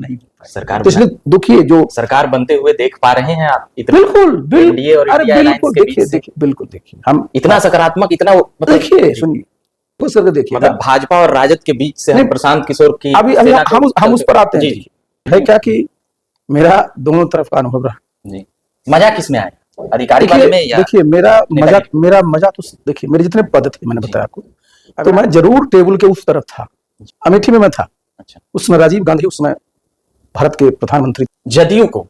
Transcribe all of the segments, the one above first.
नहीं। सरकार तो इसलिए दुखी जो सरकार बनते हुए देख पा रहे हैं आप बिल्कुल एनडीए और अरे इंडिया अलायंस बिल्कुल के बीच से? बिल्कुल देखिए हम इतना सकारात्मक, इतना मतलब देखिए सुनिए कुछ करके देखिए मतलब भाजपा और राजद के बीच से हम प्रशांत किशोर की अभी हम उस पर आते हैं। जी है क्या कि मेरा दोनों तरफ का अनुभव रहा जी। मजा किस में आया, अधिकारी वाले में या? देखिए मेरा मजा तो देखिए मेरे जितने पद थे मैंने बताया आपको, तो मैं जरूर टेबल के उस तरफ था। अमेठी में मैं था। अच्छा। उसमें राजीव गांधी उस समय भारत के प्रधानमंत्री। जदयू को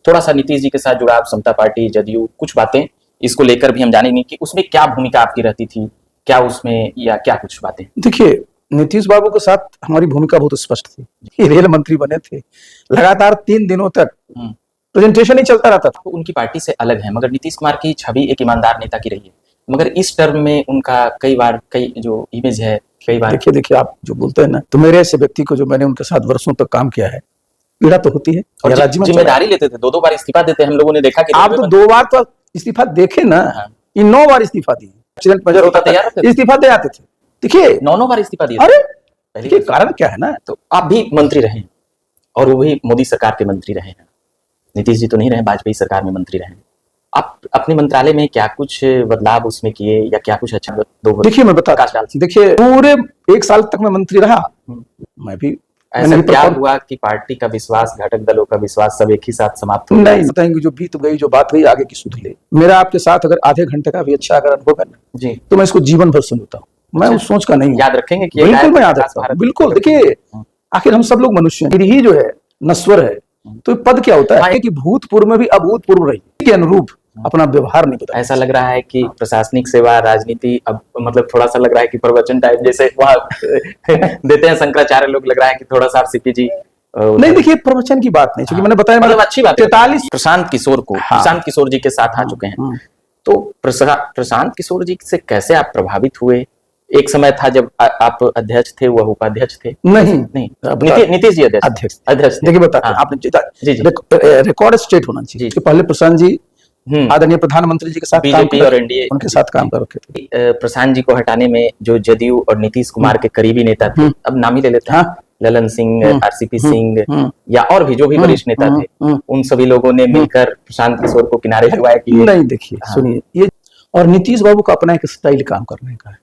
थोड़ा सा नीतीश जी के साथ जुड़ा, समता पार्टी जदयू, कुछ बातें इसको लेकर भी हम जानेंगे कि उसमें क्या भूमिका आपकी रहती थी, क्या उसमें या क्या कुछ बातें? देखिए नीतीश बाबू के साथ हमारी भूमिका बहुत स्पष्ट थी। रेल मंत्री बने थे, लगातार 3 दिनों तक प्रेजेंटेशन ही चलता रहता था। उनकी पार्टी से अलग है, मगर नीतीश कुमार की छवि एक ईमानदार नेता की रही है, मगर इस टर्म में उनका कई जो इमेज है कई बार। देखिए आप जो बोलते हैं ना, तो मेरे ऐसे व्यक्ति को जो मैंने उनके साथ वर्षों तक काम किया है, पीड़ा तो होती है। और जिम्मेदारी लेते थे, 2 बार इस्तीफा देते, हम लोगों ने देखा कि आप तो 2 बार तो इस्तीफा देखे ना, इन 9 बार इस्तीफा दिए। एक्सीडेंट मेजर होता था, इस्तीफा दे आते थे। देखिए 9 बार इस्तीफा दिए। अरे देखिए कारण क्या है ना, तो आप भी मंत्री रहे और वो भी मोदी सरकार के मंत्री रहे हैं, नीतीश जी तो नहीं रहे, वाजपेयी सरकार में मंत्री रहे। आप अपने मंत्रालय में क्या कुछ बदलाव उसमें किए या क्या कुछ अच्छा? देखिए मैं बता, देखिए पूरे 1 साल तक मैं मंत्री रहा, मैं भी ऐसा क्या हुआ कि पार्टी का विश्वास, घटक दलों का विश्वास सब एक ही साथ समाप्त हो? नहीं बताएंगे, जो बीत गई जो बात हुई आगे की सुध ले। मेरा आपके साथ अगर आधे घंटे का भी अच्छा अगर अनुभव है ना जी, तो मैं इसको जीवन भर सुनता हूँ। मैं उस सोच का नहीं याद रखेंगे कि बिल्कुल मैं याद रखता हूँ। बिल्कुल देखिए आखिर हम सब लोग मनुष्य हैं, ही जो है नश्वर है, तो पद क्या होता है कि भूतपूर्व में भी अभूतपूर्व रही के अनुरूप अपना व्यवहार नहीं बता। ऐसा लग रहा है कि प्रशासनिक सेवा, राजनीति अब मतलब थोड़ा सा लग रहा है कि प्रवचन टाइप जैसे वहाँ देते हैं शंकराचार्य लोग, लग रहा है कि थोड़ा सा आरसीपी जी नहीं। देखिए प्रवचन की बात नहीं, क्योंकि मैंने बताया मतलब अच्छी बात है। 43 प्रशांत किशोर जी के साथ आ चुके हैं, तो प्रशांत किशोर जी से कैसे आप प्रभावित हुए? एक समय था जब आप अध्यक्ष थे, वह उपाध्यक्ष थे। नहीं नीतीश जी अध्यक्ष। देखिए बताते हैं आपने रिकॉर्ड स्टेट होना चाहिए। पहले प्रशांत जी आदरणीय प्रधानमंत्री जी के साथ बीजेपी और एनडीए उनके साथ काम कर रखे थे। प्रशांत जी को हटाने में जो जदयू और नीतीश कुमार के करीबी नेता थे, अब नाम ही ले लेते हैं, ललन सिंह, आरसीपी सिंह या और भी जो भी वरिष्ठ नेता थे, उन सभी लोगों ने मिलकर प्रशांत किशोर को किनारे लगवाया कि नहीं। देखिए सुनिए, ये और नीतीश बाबू का अपना एक स्टाइल काम करने का है,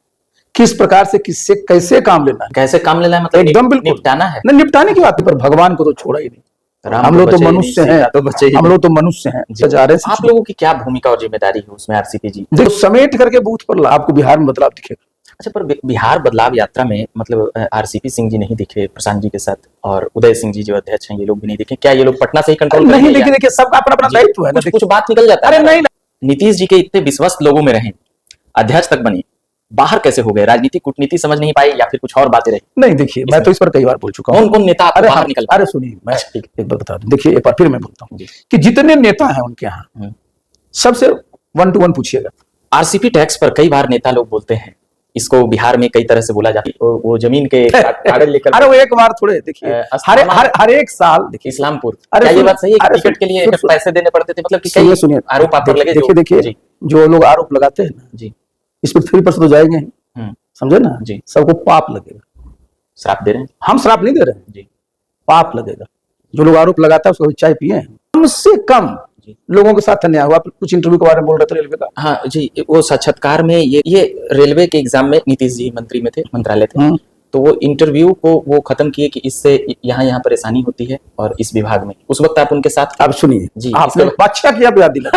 किस प्रकार से किससे कैसे काम लेना है, मतलब एकदम बिल्कुल निपटाना है। नहीं निपटाने की बात पर भगवान को तो छोड़ा ही नहीं। हम लोग तो मनुष्य हैं, हम लोग तो मनुष्य हैं। जा रहे आप लोगों की क्या भूमिका और जिम्मेदारी है उसमें आरसीपी जी? देखो समेट करके बूथ पर आपको बिहार में बदलाव दिखेगा। अच्छा, पर बिहार बदलाव यात्रा में मतलब आरसीपी सिंह जी नहीं दिखे प्रशांत जी के साथ, और उदय सिंह जी जो अध्यक्ष हैं ये लोग भी नहीं दिखे, क्या ये लोग पटना से ही कंट्रोल नहीं? देखिए सबका अपना अपना दायित्व है ना, कुछ बात निकल जाता है। अरे नहीं, नीतीश जी के इतने विश्वस्त लोगों में रहे, अध्यक्ष तक बने, बाहर कैसे हो गए? राजनीति कूटनीति समझ नहीं पाई या फिर कुछ और बातें रही? नहीं देखिए मैं तो इस पर कई बार बोल चुका हूँ। कौन नेता बाहर निकल? अरे सुनिए मैं एक बार बता दूं, देखिए एक बार फिर मैं बोलता हूँ कि जितने नेता हैं उनके यहाँ सबसे 1 to 1 पूछिएगा। आरसीपी टैक्स पर कई बार नेता लोग बोलते हैं, इसको बिहार में कई तरह से बोला जाता है, वो जमीन के कागज लेकर। अरे वो एक बार थोड़े देखिए हर एक साल देखिए इस्लामपुर, क्या ये बात सही है कि टिकट के लिए पैसे देने पड़ते थे? मतलब कि सुनिए आरोप आप पर लगे। देखिए जो लोग आरोप लगाते हैं ना जी, इस पर 3% तो जाएंगे, समझे ना जी, सबको पाप लगेगा। श्राप दे रहे हैं? हम श्राप नहीं दे रहे हैं जी, पाप लगेगा। जो लोग आरोप लगाता है उसको चाय पिए, कम से कम लोगों के साथ अन्याय हुआ। कुछ इंटरव्यू के बारे में बोल रहे थे रेलवे का। हाँ जी, वो साक्षात्कार में ये रेलवे के एग्जाम में नीतीश जी मंत्री में थे, मंत्रालय थे, तो वो इंटरव्यू को वो खत्म किए कि इससे यहाँ परेशानी होती है और इस विभाग में। उस वक्त आप उनके साथ? आप सुनिए जी, आपने अच्छा किया याद दिला।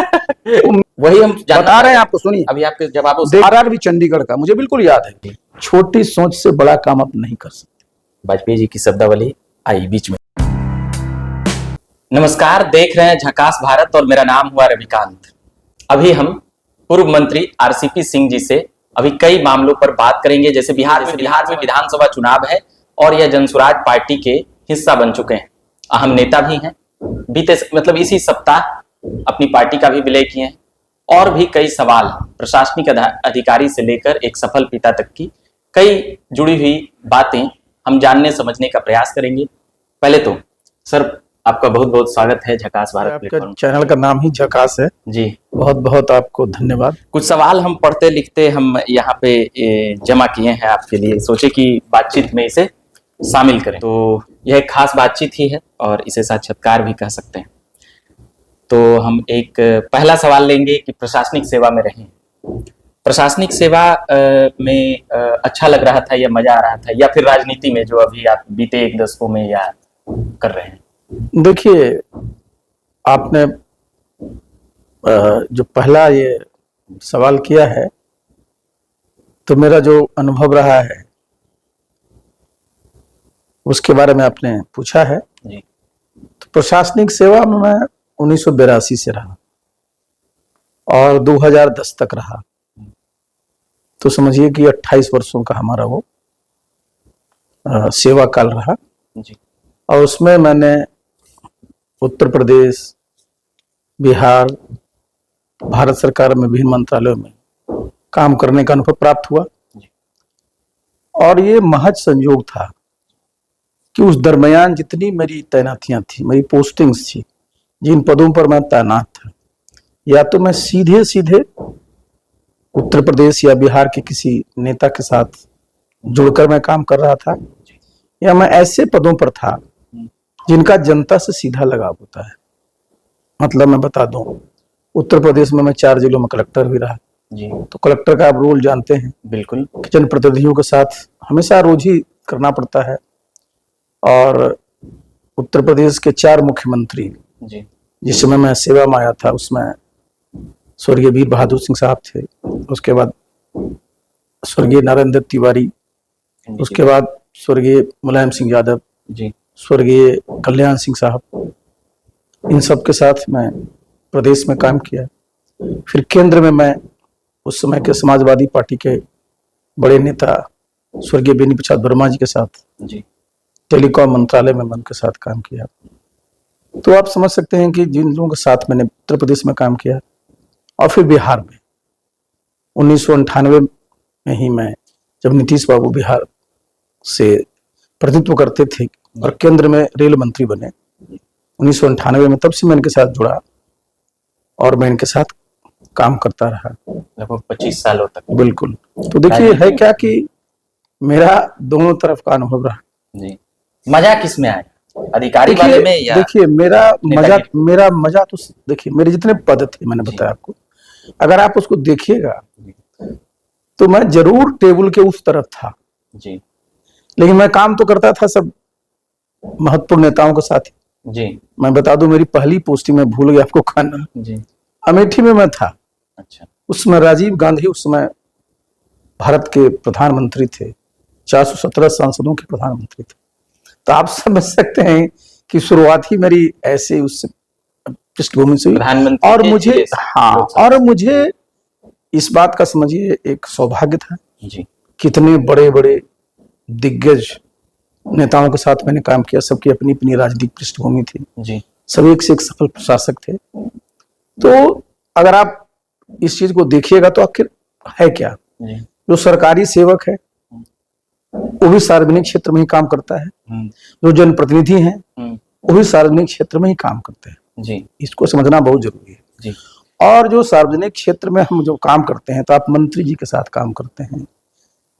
वही हम बता रहे हैं आपको, सुनिए अभी आपके जवाबों से। आरआर भी चंडीगढ़ का मुझे बिल्कुल याद है, छोटी सोच से बड़ा काम आप नहीं कर सकते। वाजपेयी जी की शब्दावली आई बीच में। नमस्कार, देख रहे हैं झकास भारत और मेरा नाम हुआ रविकांत। अभी हम पूर्व मंत्री आरसीपी सिंह जी से अभी कई मामलों पर बात करेंगे, जैसे बिहार में विधानसभा चुनाव है और यह जनसुराज पार्टी के हिस्सा बन चुके हैं, अहम नेता भी हैं। बीते मतलब इसी सप्ताह अपनी पार्टी का भी विलय किए हैं और भी कई सवाल प्रशासनिक अधिकारी से लेकर एक सफल पिता तक की कई जुड़ी हुई बातें हम जानने समझने का प्रयास करेंगे। पहले तो सर आपका बहुत बहुत स्वागत है झकास भारत। आपका चैनल का नाम ही झकास है जी, बहुत बहुत आपको धन्यवाद। कुछ सवाल हम पढ़ते लिखते हम यहाँ पे जमा किए हैं आपके लिए, सोचे कि बातचीत में इसे शामिल करें। तो यह एक खास बातचीत ही है और इसे साक्षात्कार भी कह सकते हैं। तो हम एक पहला सवाल लेंगे कि प्रशासनिक सेवा में रहे, प्रशासनिक सेवा में अच्छा लग रहा था या मजा आ रहा था, या फिर राजनीति में जो अभी आप बीते एक दशकों में या कर रहे हैं? देखिए, आपने जो पहला ये सवाल किया है, तो मेरा जो अनुभव रहा है उसके बारे में आपने पूछा है। जी। तो प्रशासनिक सेवा में मैं 1982 से रहा और 2010 तक रहा, तो समझिए कि 28 वर्षों का हमारा वो सेवा काल रहा। जी। और उसमें मैंने उत्तर प्रदेश, बिहार, भारत सरकार में विभिन्न मंत्रालयों में काम करने का अनुभव प्राप्त हुआ। और ये महज संयोग था कि उस दरमियान जितनी मेरी तैनातियां थी, मेरी पोस्टिंग्स थी, जिन पदों पर मैं तैनात था, या तो मैं सीधे सीधे उत्तर प्रदेश या बिहार के किसी नेता के साथ जुड़कर मैं काम कर रहा था, या मैं ऐसे पदों पर था जिनका जनता से सीधा लगाव होता है। मतलब मैं बता दूं, उत्तर प्रदेश में मैं 4 जिलों में कलेक्टर भी रहा। जी। तो कलेक्टर का आप रोल जानते हैं, बिल्कुल, जनप्रतिनिधियों के साथ हमेशा रोज ही करना पड़ता है। और उत्तर प्रदेश के 4 मुख्यमंत्री जी, जिस समय मैं सेवा में आया था, उसमें स्वर्गीय वीर बहादुर सिंह साहब थे, उसके बाद स्वर्गीय नरेंद्र तिवारी, उसके बाद स्वर्गीय मुलायम सिंह यादव जी, स्वर्गीय कल्याण सिंह साहब, इन सब के साथ मैं प्रदेश में काम किया। फिर केंद्र में मैं उस समय के समाजवादी पार्टी के बड़े नेता स्वर्गीय बेनी प्रसाद वर्मा जी के साथ जी, टेलीकॉम मंत्रालय में मैं उनके साथ काम किया। तो आप समझ सकते हैं कि जिन लोगों के साथ मैंने उत्तर प्रदेश में काम किया, और फिर बिहार में 1998 में ही मैं, जब नीतीश बाबू बिहार से प्रतिनिधित्व करते थे और केंद्र में रेल मंत्री बने 1998 में, तब से मैं इनके साथ जुड़ा और मैं इनके साथ काम करता रहा लगभग 25 सालों तक। बिल्कुल। तो देखिए, है क्या कि मेरा दोनों तरफ का अनुभव रहा। जी। मजा किस में आया, अधिकारी वाले में या? देखिए, मेरा मजा तो देखिए, मेरे जितने पद थे मैंने बताया आपको, अगर आप उसको देखिएगा तो मैं जरूर टेबल के उस तरफ था जी, लेकिन मैं काम तो करता था सब महत्वपूर्ण नेताओं के साथ ही। जी। मैं बता दूं, मेरी पहली पोस्टिंग में भूल गया आपको कहना, जी। अमेठी में मैं था। अच्छा। उसमें राजीव गांधी उस समय भारत के प्रधानमंत्री थे, 417 सांसदों के प्रधानमंत्री थे। तो आप समझ सकते हैं कि शुरुआत ही मेरी ऐसे उस पृष्ठभूमि से हुई। और मुझे इस बात का समझिए एक सौभाग्य था जी, कितने बड़े बड़े दिग्गज नेताओं के साथ मैंने काम किया। सबकी अपनी अपनी राजनीतिक पृष्ठभूमि थी जी, सभी एक से एक सफल प्रशासक थे। तो अगर आप इस चीज को देखिएगा तो आखिर है क्या, जी, जो सरकारी सेवक है वो भी सार्वजनिक क्षेत्र में ही काम करता है, जो जनप्रतिनिधि हैं वो भी सार्वजनिक क्षेत्र में ही काम करते हैं। जी, इसको समझना बहुत जरूरी है। जी। और जो सार्वजनिक क्षेत्र में हम जो काम करते हैं, तो आप मंत्री जी के साथ काम करते हैं,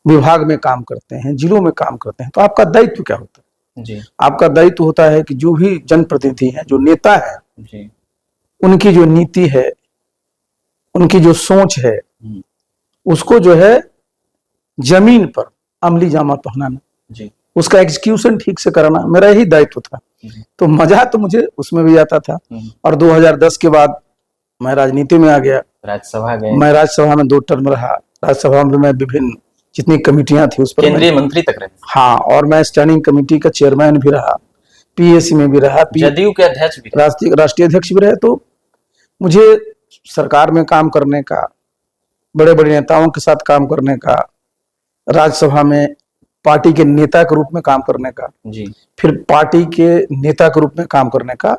विभाग में काम करते हैं, जिलों में काम करते हैं, तो आपका दायित्व क्या होता है? जी, आपका दायित्व होता है कि जो भी जनप्रतिनिधि है, जो नेता है, जी, उनकी जो नीति है, उनकी जो सोच है, उसको जो है जमीन पर अमली जामा पहनाना, जी, उसका एग्जीक्यूशन ठीक से कराना मेरा यही दायित्व था। तो मजा तो मुझे उसमें भी आता था। और 2010 के बाद मैं राजनीति में आ गया, राज्यसभा गए। मैं राज्यसभा में 2 टर्म रहा। राज्यसभा में मैं विभिन्न जितनी कमेटियां थी उस पर केंद्रीय मंत्री तक रहे। हाँ, और मैं स्टैंडिंग कमेटी का चेयरमैन भी रहा, पीएसी में भी रहा, जदयू के अध्यक्ष भी रहे, राष्ट्रीय अध्यक्ष भी रहे। तो मुझे सरकार में काम करने का, बड़े बड़े नेताओं के साथ काम करने का, राज्यसभा में पार्टी के नेता के रूप में काम करने का, जी, फिर पार्टी के नेता के रूप में काम करने का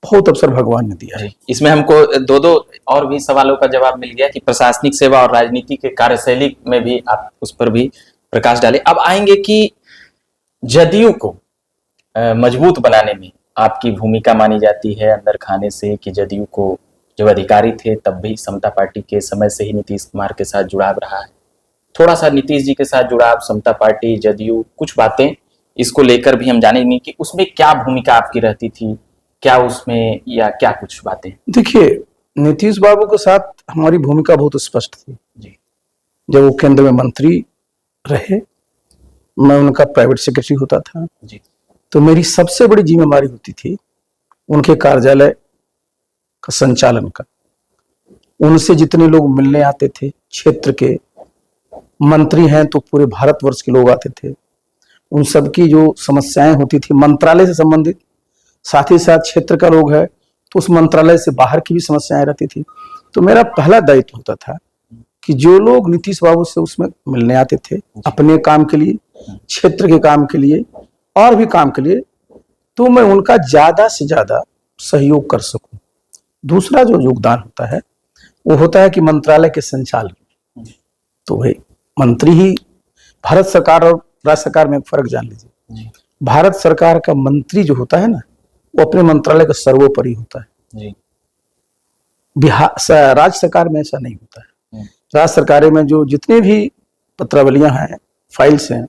बहुत अवसर भगवान ने दिया है। इसमें हमको दो और भी सवालों का जवाब मिल गया कि प्रशासनिक सेवा और राजनीति के कार्यशैली में भी आप उस पर भी प्रकाश डालें। अब आएंगे कि जदयू को मजबूत बनाने में आपकी भूमिका मानी जाती है अंदर खाने से, कि जदयू को जब अधिकारी थे तब भी समता पार्टी के समय से ही नीतीश कुमार के साथ जुड़ाव रहा है। थोड़ा सा नीतीश जी के साथ जुड़ाव, समता पार्टी, जदयू, कुछ बातें इसको लेकर भी हम जानेंगे कि उसमें क्या भूमिका आपकी रहती थी, क्या उसमें या क्या कुछ बातें। देखिए, नीतीश बाबू के साथ हमारी भूमिका बहुत स्पष्ट थी। जी जब वो केंद्र में मंत्री रहे, मैं उनका प्राइवेट सेक्रेटरी होता था, जी तो मेरी सबसे बड़ी जिम्मेदारी होती थी उनके कार्यालय का संचालन का। उनसे जितने लोग मिलने आते थे, क्षेत्र के मंत्री हैं तो पूरे भारतवर्ष के लोग आते थे, उन सबकी जो समस्याएं होती थी मंत्रालय से संबंधित, साथ ही साथ क्षेत्र का लोग है तो उस मंत्रालय से बाहर की भी समस्याएं रहती थी। तो मेरा पहला दायित्व होता था कि जो लोग नीतीश बाबू से उसमें मिलने आते थे अपने काम के लिए, क्षेत्र के काम के लिए और भी काम के लिए, तो मैं उनका ज्यादा से ज्यादा सहयोग कर सकूं। दूसरा जो योगदान होता है वो होता है कि मंत्रालय के संचालन, तो भाई मंत्री ही, भारत सरकार और राज्य सरकार में एक फर्क जान लीजिए। भारत सरकार का मंत्री जो होता है ना, वो अपने मंत्रालय का सर्वोपरि होता है। जी बिहार राज्य सरकार में ऐसा नहीं होता है। राज्य सरकारें में जो जितने भी पत्रावलियां हैं, फाइल्स हैं,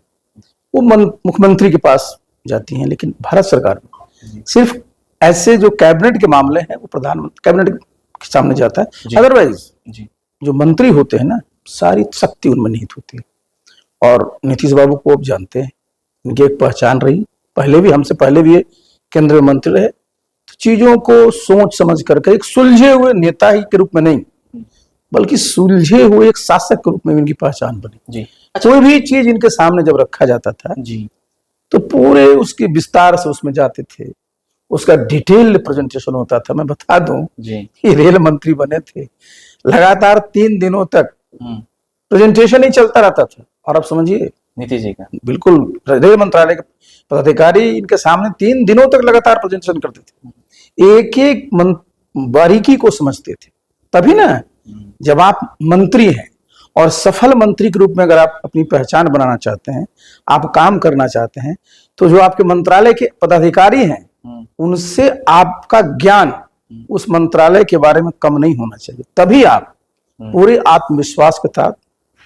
वो मुख्यमंत्री के पास जाती हैं, लेकिन भारत सरकार में सिर्फ ऐसे जो कैबिनेट के मामले हैं वो प्रधानमंत्री कैबिनेट के सामने जाता है। अदरवाइज जो मंत्री होते हैं ना, सारी शक्ति उनमें निहित होती है। और नीतीश बाबू को आप जानते हैं, इनकी एक पहचान रही, पहले भी हमसे पहले भी ये केंद्र में मंत्री रहे, तो चीजों को सोच समझ करके एक सुलझे हुए नेता ही के रूप में नहीं, बल्कि सुलझे हुए एक शासक के रूप में इनकी पहचान बनी। जी कोई भी चीज इनके सामने जब रखा जाता था जी तो पूरे उसके विस्तार से उसमें जाते थे, उसका डिटेल प्रेजेंटेशन होता था। मैं बता दूं, ये रेल मंत्री बने थे, लगातार 3 दिनों तक प्रेजेंटेशन ही चलता रहता था। और आप समझिए, नीतीश जी का बिल्कुल रेल मंत्रालय के पदाधिकारी इनके सामने 3 दिनों तक लगातार प्रेजेंटेशन करते थे, एक एक बारीकी को समझते थे। तभी ना, जब आप मंत्री हैं और सफल मंत्री के रूप में अगर आप अपनी पहचान बनाना चाहते हैं, आप काम करना चाहते हैं, तो जो आपके मंत्रालय के पदाधिकारी हैं उनसे आपका ज्ञान उस मंत्रालय के बारे में कम नहीं होना चाहिए। तभी आप पूरे आत्मविश्वास के साथ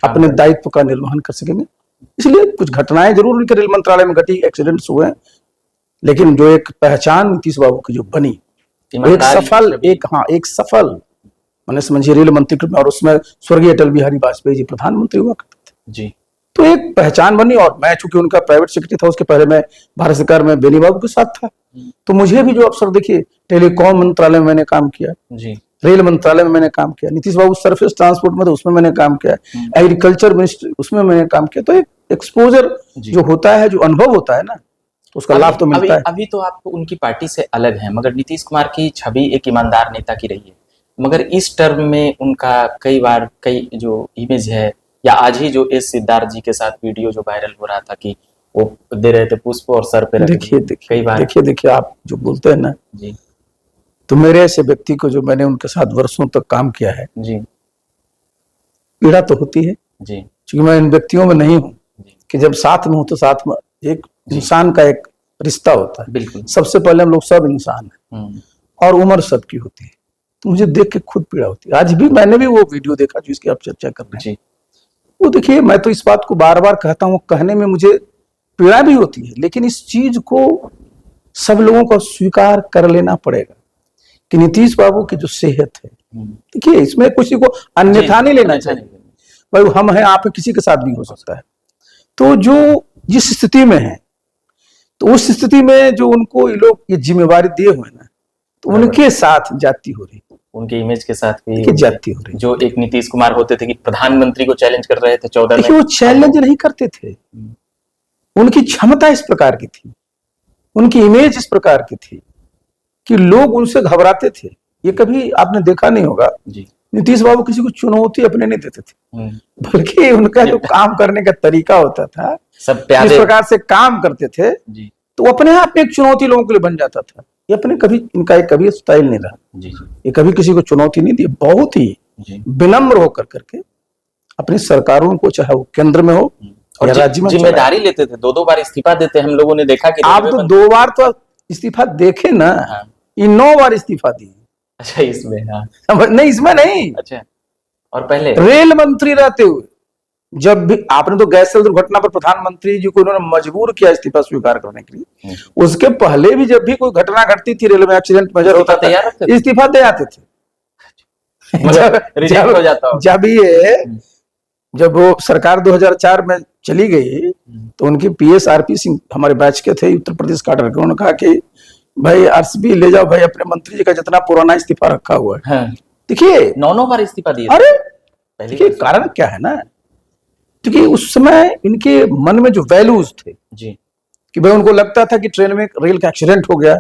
अपने दायित्व का निर्वहन कर सकेंगे। इसलिए कुछ घटनाएं जरूर उनके रेल मंत्रालय में घटी, एक्सीडेंट्स हुए, लेकिन जो एक पहचान नीतीश बाबू की जो बनी, एक सफल मैंने समझिए रेल मंत्री के रूप में, और उसमें स्वर्गीय अटल बिहारी वाजपेयी जी प्रधानमंत्री हुआ करते थे जी, तो एक पहचान बनी। और मैं चूंकि उनका प्राइवेट सेक्रेटरी था, उसके पहले मैं भारत सरकार में बेनी बाबू के साथ था, तो मुझे भी जो अवसर, देखिए टेलीकॉम मंत्रालय में मैंने काम किया जी, रेल मंत्रालय में मैंने काम किया, नीतीश बाबू सरफेस ट्रांसपोर्ट में तो उसमें मैंने काम किया, एग्रीकल्चर मिनिस्ट्री उसमें मैंने काम किया। तो एक एक्सपोजर जो होता है, जो अनुभव होता है ना, उसका लाभ तो मिलता है। अभी तो आप उनकी पार्टी से अलग हैं, मगर नीतीश कुमार की छवि एक ईमानदार नेता की रही है। मगर इस टर्म में उनका कई बार कई जो इमेज है, या आज ही जो एस सिद्धार्थ जी के साथ वीडियो जो वायरल हो रहा था कि वो दे रहे थे पुष्प और सर पे रख, देखिए आप जो बोलते हैं ना जी, तो मेरे ऐसे व्यक्ति को, जो मैंने उनके साथ वर्षों तक काम किया है जी, पीड़ा तो होती है जी, क्योंकि मैं इन व्यक्तियों में नहीं हूँ कि जब साथ में हूं तो साथ में एक इंसान का एक रिश्ता होता है। बिल्कुल, सबसे पहले हम लोग सब इंसान हैं और उम्र सबकी होती है, तो मुझे देख के खुद पीड़ा होती है। आज भी मैंने भी वो वीडियो देखा जिसकी आप चर्चा कर रहे हैं, वो देखिए, मैं तो इस बात को बार बार कहता हूँ, कहने में मुझे पीड़ा भी होती है, लेकिन इस चीज को सब लोगों को स्वीकार कर लेना पड़ेगा कि नीतीश बाबू की जो सेहत है, देखिए इसमें किसी को अन्यथा नहीं लेना चाहिए, भाई हम हैं, आप किसी के साथ भी हो सकता है। तो जो जिस स्थिति में है, तो उस स्थिति में जो उनको ये लोग ये जिम्मेवारी दिए हुए ना, तो उनके साथ जाती हो रही, उनके इमेज के साथ भी जाती हो रही। जो एक नीतीश कुमार होते थे कि प्रधानमंत्री को चैलेंज कर रहे थे 14 में, वो चैलेंज नहीं करते थे, उनकी क्षमता इस प्रकार की थी, उनकी इमेज इस प्रकार की थी कि लोग उनसे घबराते थे। ये कभी आपने देखा नहीं होगा जी, नीतीश बाबू किसी को चुनौती अपने नहीं देते थे, बल्कि उनका जो काम करने का तरीका होता था, सब इस प्रकार से काम करते थे जी, तो अपने आप में एक चुनौती लोगों के लिए बन जाता था। ये अपने कभी इनका एक कभी स्टाइल नहीं रहा जी, ये कभी किसी को चुनौती नहीं दी, बहुत ही विनम्र होकर करके अपनी सरकारों को, चाहे वो केंद्र में हो या राज्य में, जिम्मेदारी लेते थे। 2 बार इस्तीफा देते हम लोगों ने देखा कि आप तो 2 बार तो इस्तीफा देखे ना, ये 9 बार इस्तीफा दिए। अच्छा, इसमें नहीं, इसमें नहीं, अच्छा, और पहले रेल मंत्री रहते हुए जब भी आपने तो गैस सिलेंडर दुर्घटना पर प्रधानमंत्री जी को उन्होंने मजबूर किया इस्तीफा स्वीकार करने के लिए, उसके पहले भी जब भी कोई घटना घटती थी, रेलवे एक्सीडेंट मेजर होता तैयार रखते था, थे। इस्तीफा दे आते थे। रिजेक्ट हो जाता हो। जब वो सरकार 2004 में चली गई तो उनके पीएस आरपी सिंह हमारे बैच के थे, उत्तर प्रदेश काडर के, उन्होंने कहा कि भाई आरसीपी ले जाओ भाई अपने मंत्री जी का जितना पुराना इस्तीफा रखा हुआ है। हाँ। देखिए 9 बार इस्तीफा दिए थे। अरे पहली देखिए बार। कारण क्या है ना, क्योंकि उस समय इनके मन में जो वैल्यूज थे जी कि भाई उनको लगता था कि ट्रेन में रेल का एक्सीडेंट हो गया,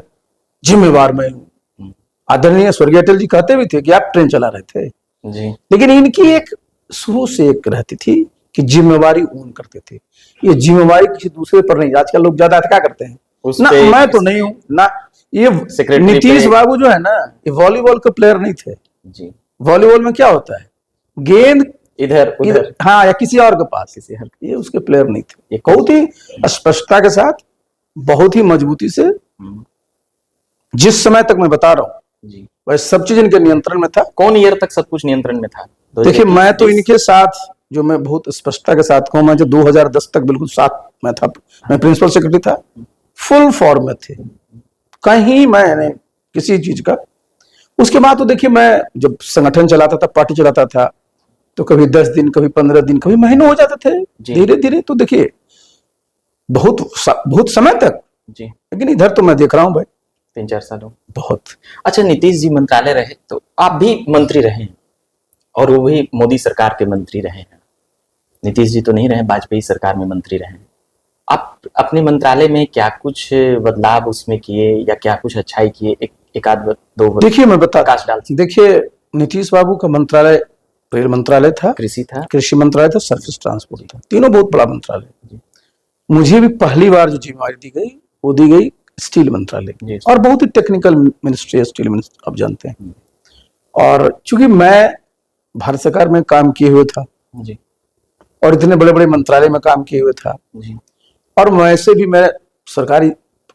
जिम्मेवार मैं हूं। आदरणीय स्वर्गीय अटल जी कहते भी थे कि आप ट्रेन चला रहे थे, जी लेकिन इनकी एक शुरू से एक रहती थी कि जिम्मेवारी ओन करते थे। ये जिम्मेवारी किसी दूसरे पर नहीं। आजकल लोग ज्यादा क्या करते हैं उस ना, पे मैं तो नहीं हूं ना। ये सेक्रेटरी नीतीश पे- बाबू जो है ना, ये वॉलीबॉल के प्लेयर नहीं थे। जी वॉलीबॉल में क्या होता है, गेंद इधर उधर हाँ या किसी और के पास, किसी हर ये उसके प्लेयर नहीं थे। ये बहुत ही स्पष्टता के साथ, बहुत ही मजबूती से, जिस समय तक मैं बता रहा हूं जी। वह सब चीज इनके नियंत्रण में था। कौन ईयर तक सब कुछ नियंत्रण में था? देखिए 2021, मैं तो 20? इनके साथ जो मैं बहुत स्पष्टता के साथ कहूँ, मैं जब 2010 तक बिल्कुल साथ में था, मैं प्रिंसिपल सेक्रेटरी था, फुल फॉर्म में थे, कहीं मैंने किसी चीज का। उसके बाद तो देखिए मैं जब संगठन चलाता था, पार्टी चलाता था, तो कभी 10 दिन, कभी 15 दिन, कभी महीनों हो जाते थे, जी। धीरे धीरे। तो देखिए बहुत समय तक, जी लेकिन इधर तो मैं देख रहा हूँ भाई 3-4 सालों। बहुत। अच्छा, नीतीश जी मंत्रालय रहे तो आप भी मंत्री रहे हैं, और वो भी मोदी सरकार के मंत्री रहे हैं। नीतीश जी तो नहीं रहे, वाजपेयी सरकार में मंत्री रहे हैं। आप अपने मंत्रालय में क्या कुछ बदलाव उसमें किए या क्या कुछ अच्छाई किए? एक आध दो देखिए मैं बता, प्रकाश डाल। देखिए नीतीश बाबू का मंत्रालय रेल मंत्रालय था, कृषि था, कृषि मंत्रालय था, सरफेस ट्रांसपोर्ट था, तीनों बहुत बड़ा मंत्रालय। मुझे भी पहली बार जो जिम्मेवारी दी गई वो दी गई स्टील मंत्रालय की, और बहुत ही टेक्निकल मिनिस्ट्री है स्टील मिनिस्ट्री, आप जानते हैं। और चूंकि मैं भारत सरकार में काम किए हुए था जी और इतने बड़े बड़े मंत्रालय में काम किए हुए था, जी और वैसे भी मैं सरकारी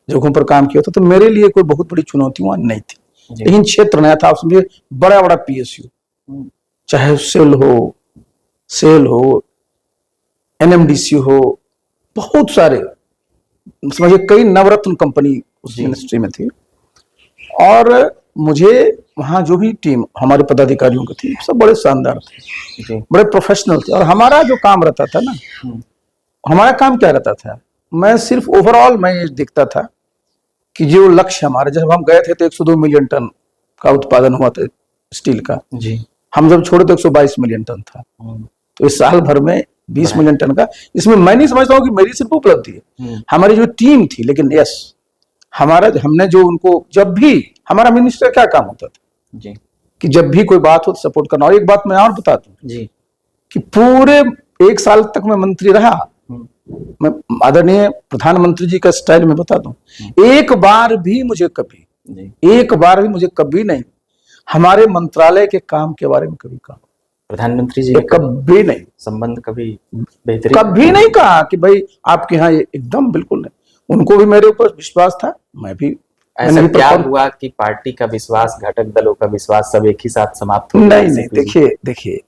जगहों पर काम किया था, तो मेरे लिए कोई बहुत बड़ी चुनौती वहां नहीं थी। जी। लेकिन क्षेत्र नया था, आप समझिए बड़ा बड़ा पीएसयू, चाहे सेल हो, एनएमडीसी हो, बहुत सारे, समझिए कई नवरत्न कंपनी उस मिनिस्ट्री में थी। और मुझे वहां जो भी टीम हमारे पदाधिकारियों की थी, सब बड़े शानदार थे, जी बड़े प्रोफेशनल थे। और हमारा जो काम रहता था ना, हमारा काम क्या रहता था, मैं सिर्फ ओवरऑल मैं ये देखता था कि जो लक्ष्य हमारे, जब हम गए थे तो 102 मिलियन टन का उत्पादन हुआ था स्टील का, जी। हम जब छोड़े तो 122 मिलियन टन था। तो इस साल भर में 20 मिलियन टन का, इसमें मैं नहीं समझता हूँ कि मेरी सिर्फ उपलब्धि है, हमारी जो टीम थी। लेकिन यस, हमने जो उनको, जब भी हमारा मिनिस्टर क्या काम होता था जी कि जब भी कोई बात हो तो सपोर्ट करना। और एक बात मैं और बता दूं जी कि पूरे 1 साल तक मैं मंत्री रहा, मैं आदरणीय प्रधानमंत्री जी का स्टाइल में बता दूं, एक बार भी मुझे कभी नहीं हमारे मंत्रालय के काम के बारे में कभी कहा, प्रधानमंत्री जी कभी नहीं, संबंध कभी बेहतरीन कभी नहीं कहा कि भाई आपके यहाँ एकदम बिल्कुल नहीं। उनको भी मेरे ऊपर विश्वास था, मैं भी। ऐसा क्या हुआ कि पार्टी का विश्वास, घटक दलों का विश्वास सब एक ही साथ समाप्त हो गया? नहीं, देखिए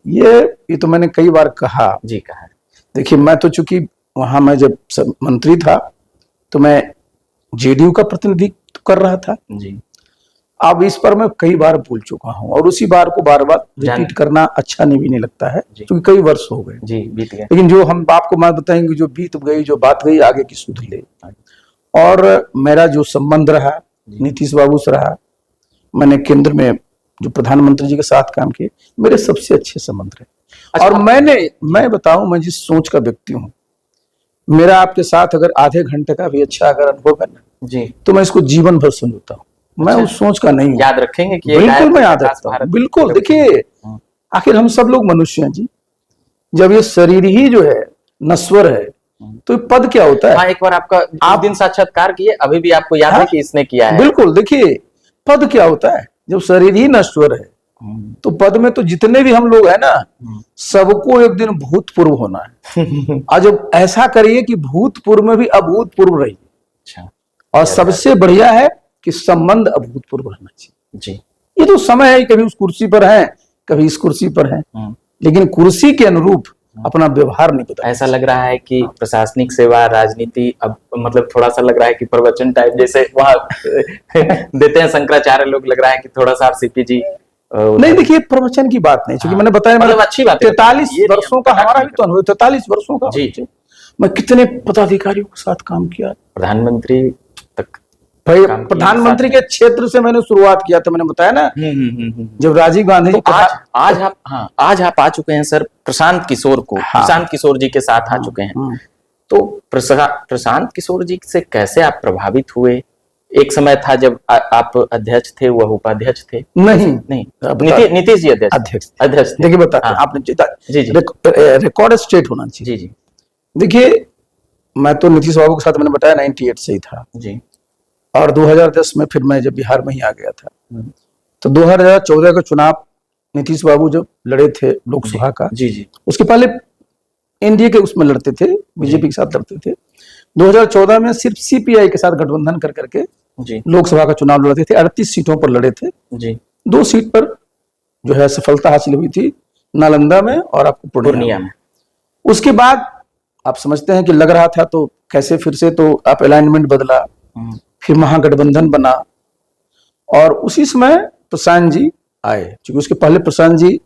ये तो मैंने कई बार कहा जी, कहा। देखिए मैं तो चूंकि वहां मैं जब मंत्री था तो मैं जेडीयू का प्रतिनिधित्व कर रहा था जी। अब इस पर मैं कई बार भूल चुका हूं, और उसी बार को बार बार रिपीट करना अच्छा नहीं लगता है, क्योंकि कई वर्ष हो गए जी, बीत गए। लेकिन जो हम आपको मैं बताएंगे, जो बीत गई, जो बात गई, आगे की सुध ले। और मेरा जो संबंध रहा नीतीश बाबू से रहा, मैंने केंद्र में जो प्रधानमंत्री जी के साथ काम किए, मेरे सबसे अच्छे संबंध रहे। और मैं बताऊं, मैं जिस सोच का व्यक्ति हूं, मेरा आपके साथ अगर आधे घंटे का भी अच्छा अगर अनुभव है ना जी, तो मैं इसको जीवन भर समझता हूँ। मैं उस सोच का नहीं हूं। याद रखेंगे कि बिल्कुल मैं याद रखता हूँ, बिल्कुल। देखिए आखिर हम सब लोग मनुष्य हैं जी, जब ये शरीर ही जो है नश्वर है तो पद क्या होता है? हाँ, एक बार आपका आप दिन साक्षात्कार किए, अभी भी आपको याद है कि इसने किया है? बिल्कुल। देखिए पद क्या होता है, जब शरीर ही नश्वर है तो पद में तो जितने भी हम लोग हैं ना, सबको एक दिन भूतपूर्व होना है। और जब ऐसा करिए कि भूतपूर्व में भी अभूतपूर्व रहिए। अच्छा। और सबसे बढ़िया है कि संबंध अभूतपूर्व रहना चाहिए जी। ये तो समय है, कभी उस कुर्सी पर है, कभी इस कुर्सी पर है, लेकिन कुर्सी के अनुरूप अपना व्यवहार नहीं बदल। ऐसा लग रहा है कि प्रशासनिक सेवा राजनीति अब मतलब थोड़ा सा लग रहा है कि प्रवचन टाइप जैसे वहाँ देते हैं शंकराचार्य लोग, लग रहा है कि थोड़ा सा आरसीपी जी नहीं, देखिए प्रवचन की बात नहीं, क्योंकि मैंने बताया मतलब अच्छी बात है। 43 ये नहीं, वर्षों का हमारा भी तो अनुभव, 43 वर्षों का। जी। मैं कितने पदाधिकारियों के साथ काम किया, प्रधानमंत्री तक भाई काम किए प्रधानमंत्री साथ के क्षेत्र से मैंने शुरुआत किया था, मैंने बताया ना, जब राजीव गांधी जी तो आज आप आ चुके हैं सर प्रशांत किशोर को, प्रशांत किशोर जी के साथ आ चुके हैं। तो प्रशांत किशोर जी से कैसे आप प्रभावित हुए? एक समय था जब आप अध्यक्ष थे, वह उपाध्यक्ष थे। नहीं, नीतीश जी अध्यक्ष थे। देखिए बताते हैं, आपने जी जी रिकॉर्ड स्टेट होना चाहिए। जी जी देखिए मैं तो नीतीश बाबू के साथ मैंने बताया 98 से ही था जी, और 2010 में फिर मैं जब बिहार में ही आ गया था, तो 2014 का चुनाव नीतीश बाबू जब लड़े थे लोकसभा का, जी जी, उसके पहले एनडीए के उसमें लड़ते थे, बीजेपी के साथ लड़ते थे। 2014 में सिर्फ सीपीआई के साथ गठबंधन कर करके जी लोकसभा का चुनाव लड़ते थे, 38 सीटों पर लड़े थे। जी, 2 सीट पर जो है सफलता हासिल हुई थी, नालंदा में और आपको पूर्णिया में। उसके बाद आप समझते हैं कि लग रहा था तो कैसे फिर से तो आप अलाइनमेंट बदला, फिर महागठबंधन बना और उसी समय प्रशांत जी आए, क्योंकि उसके पहले प्रशांत जी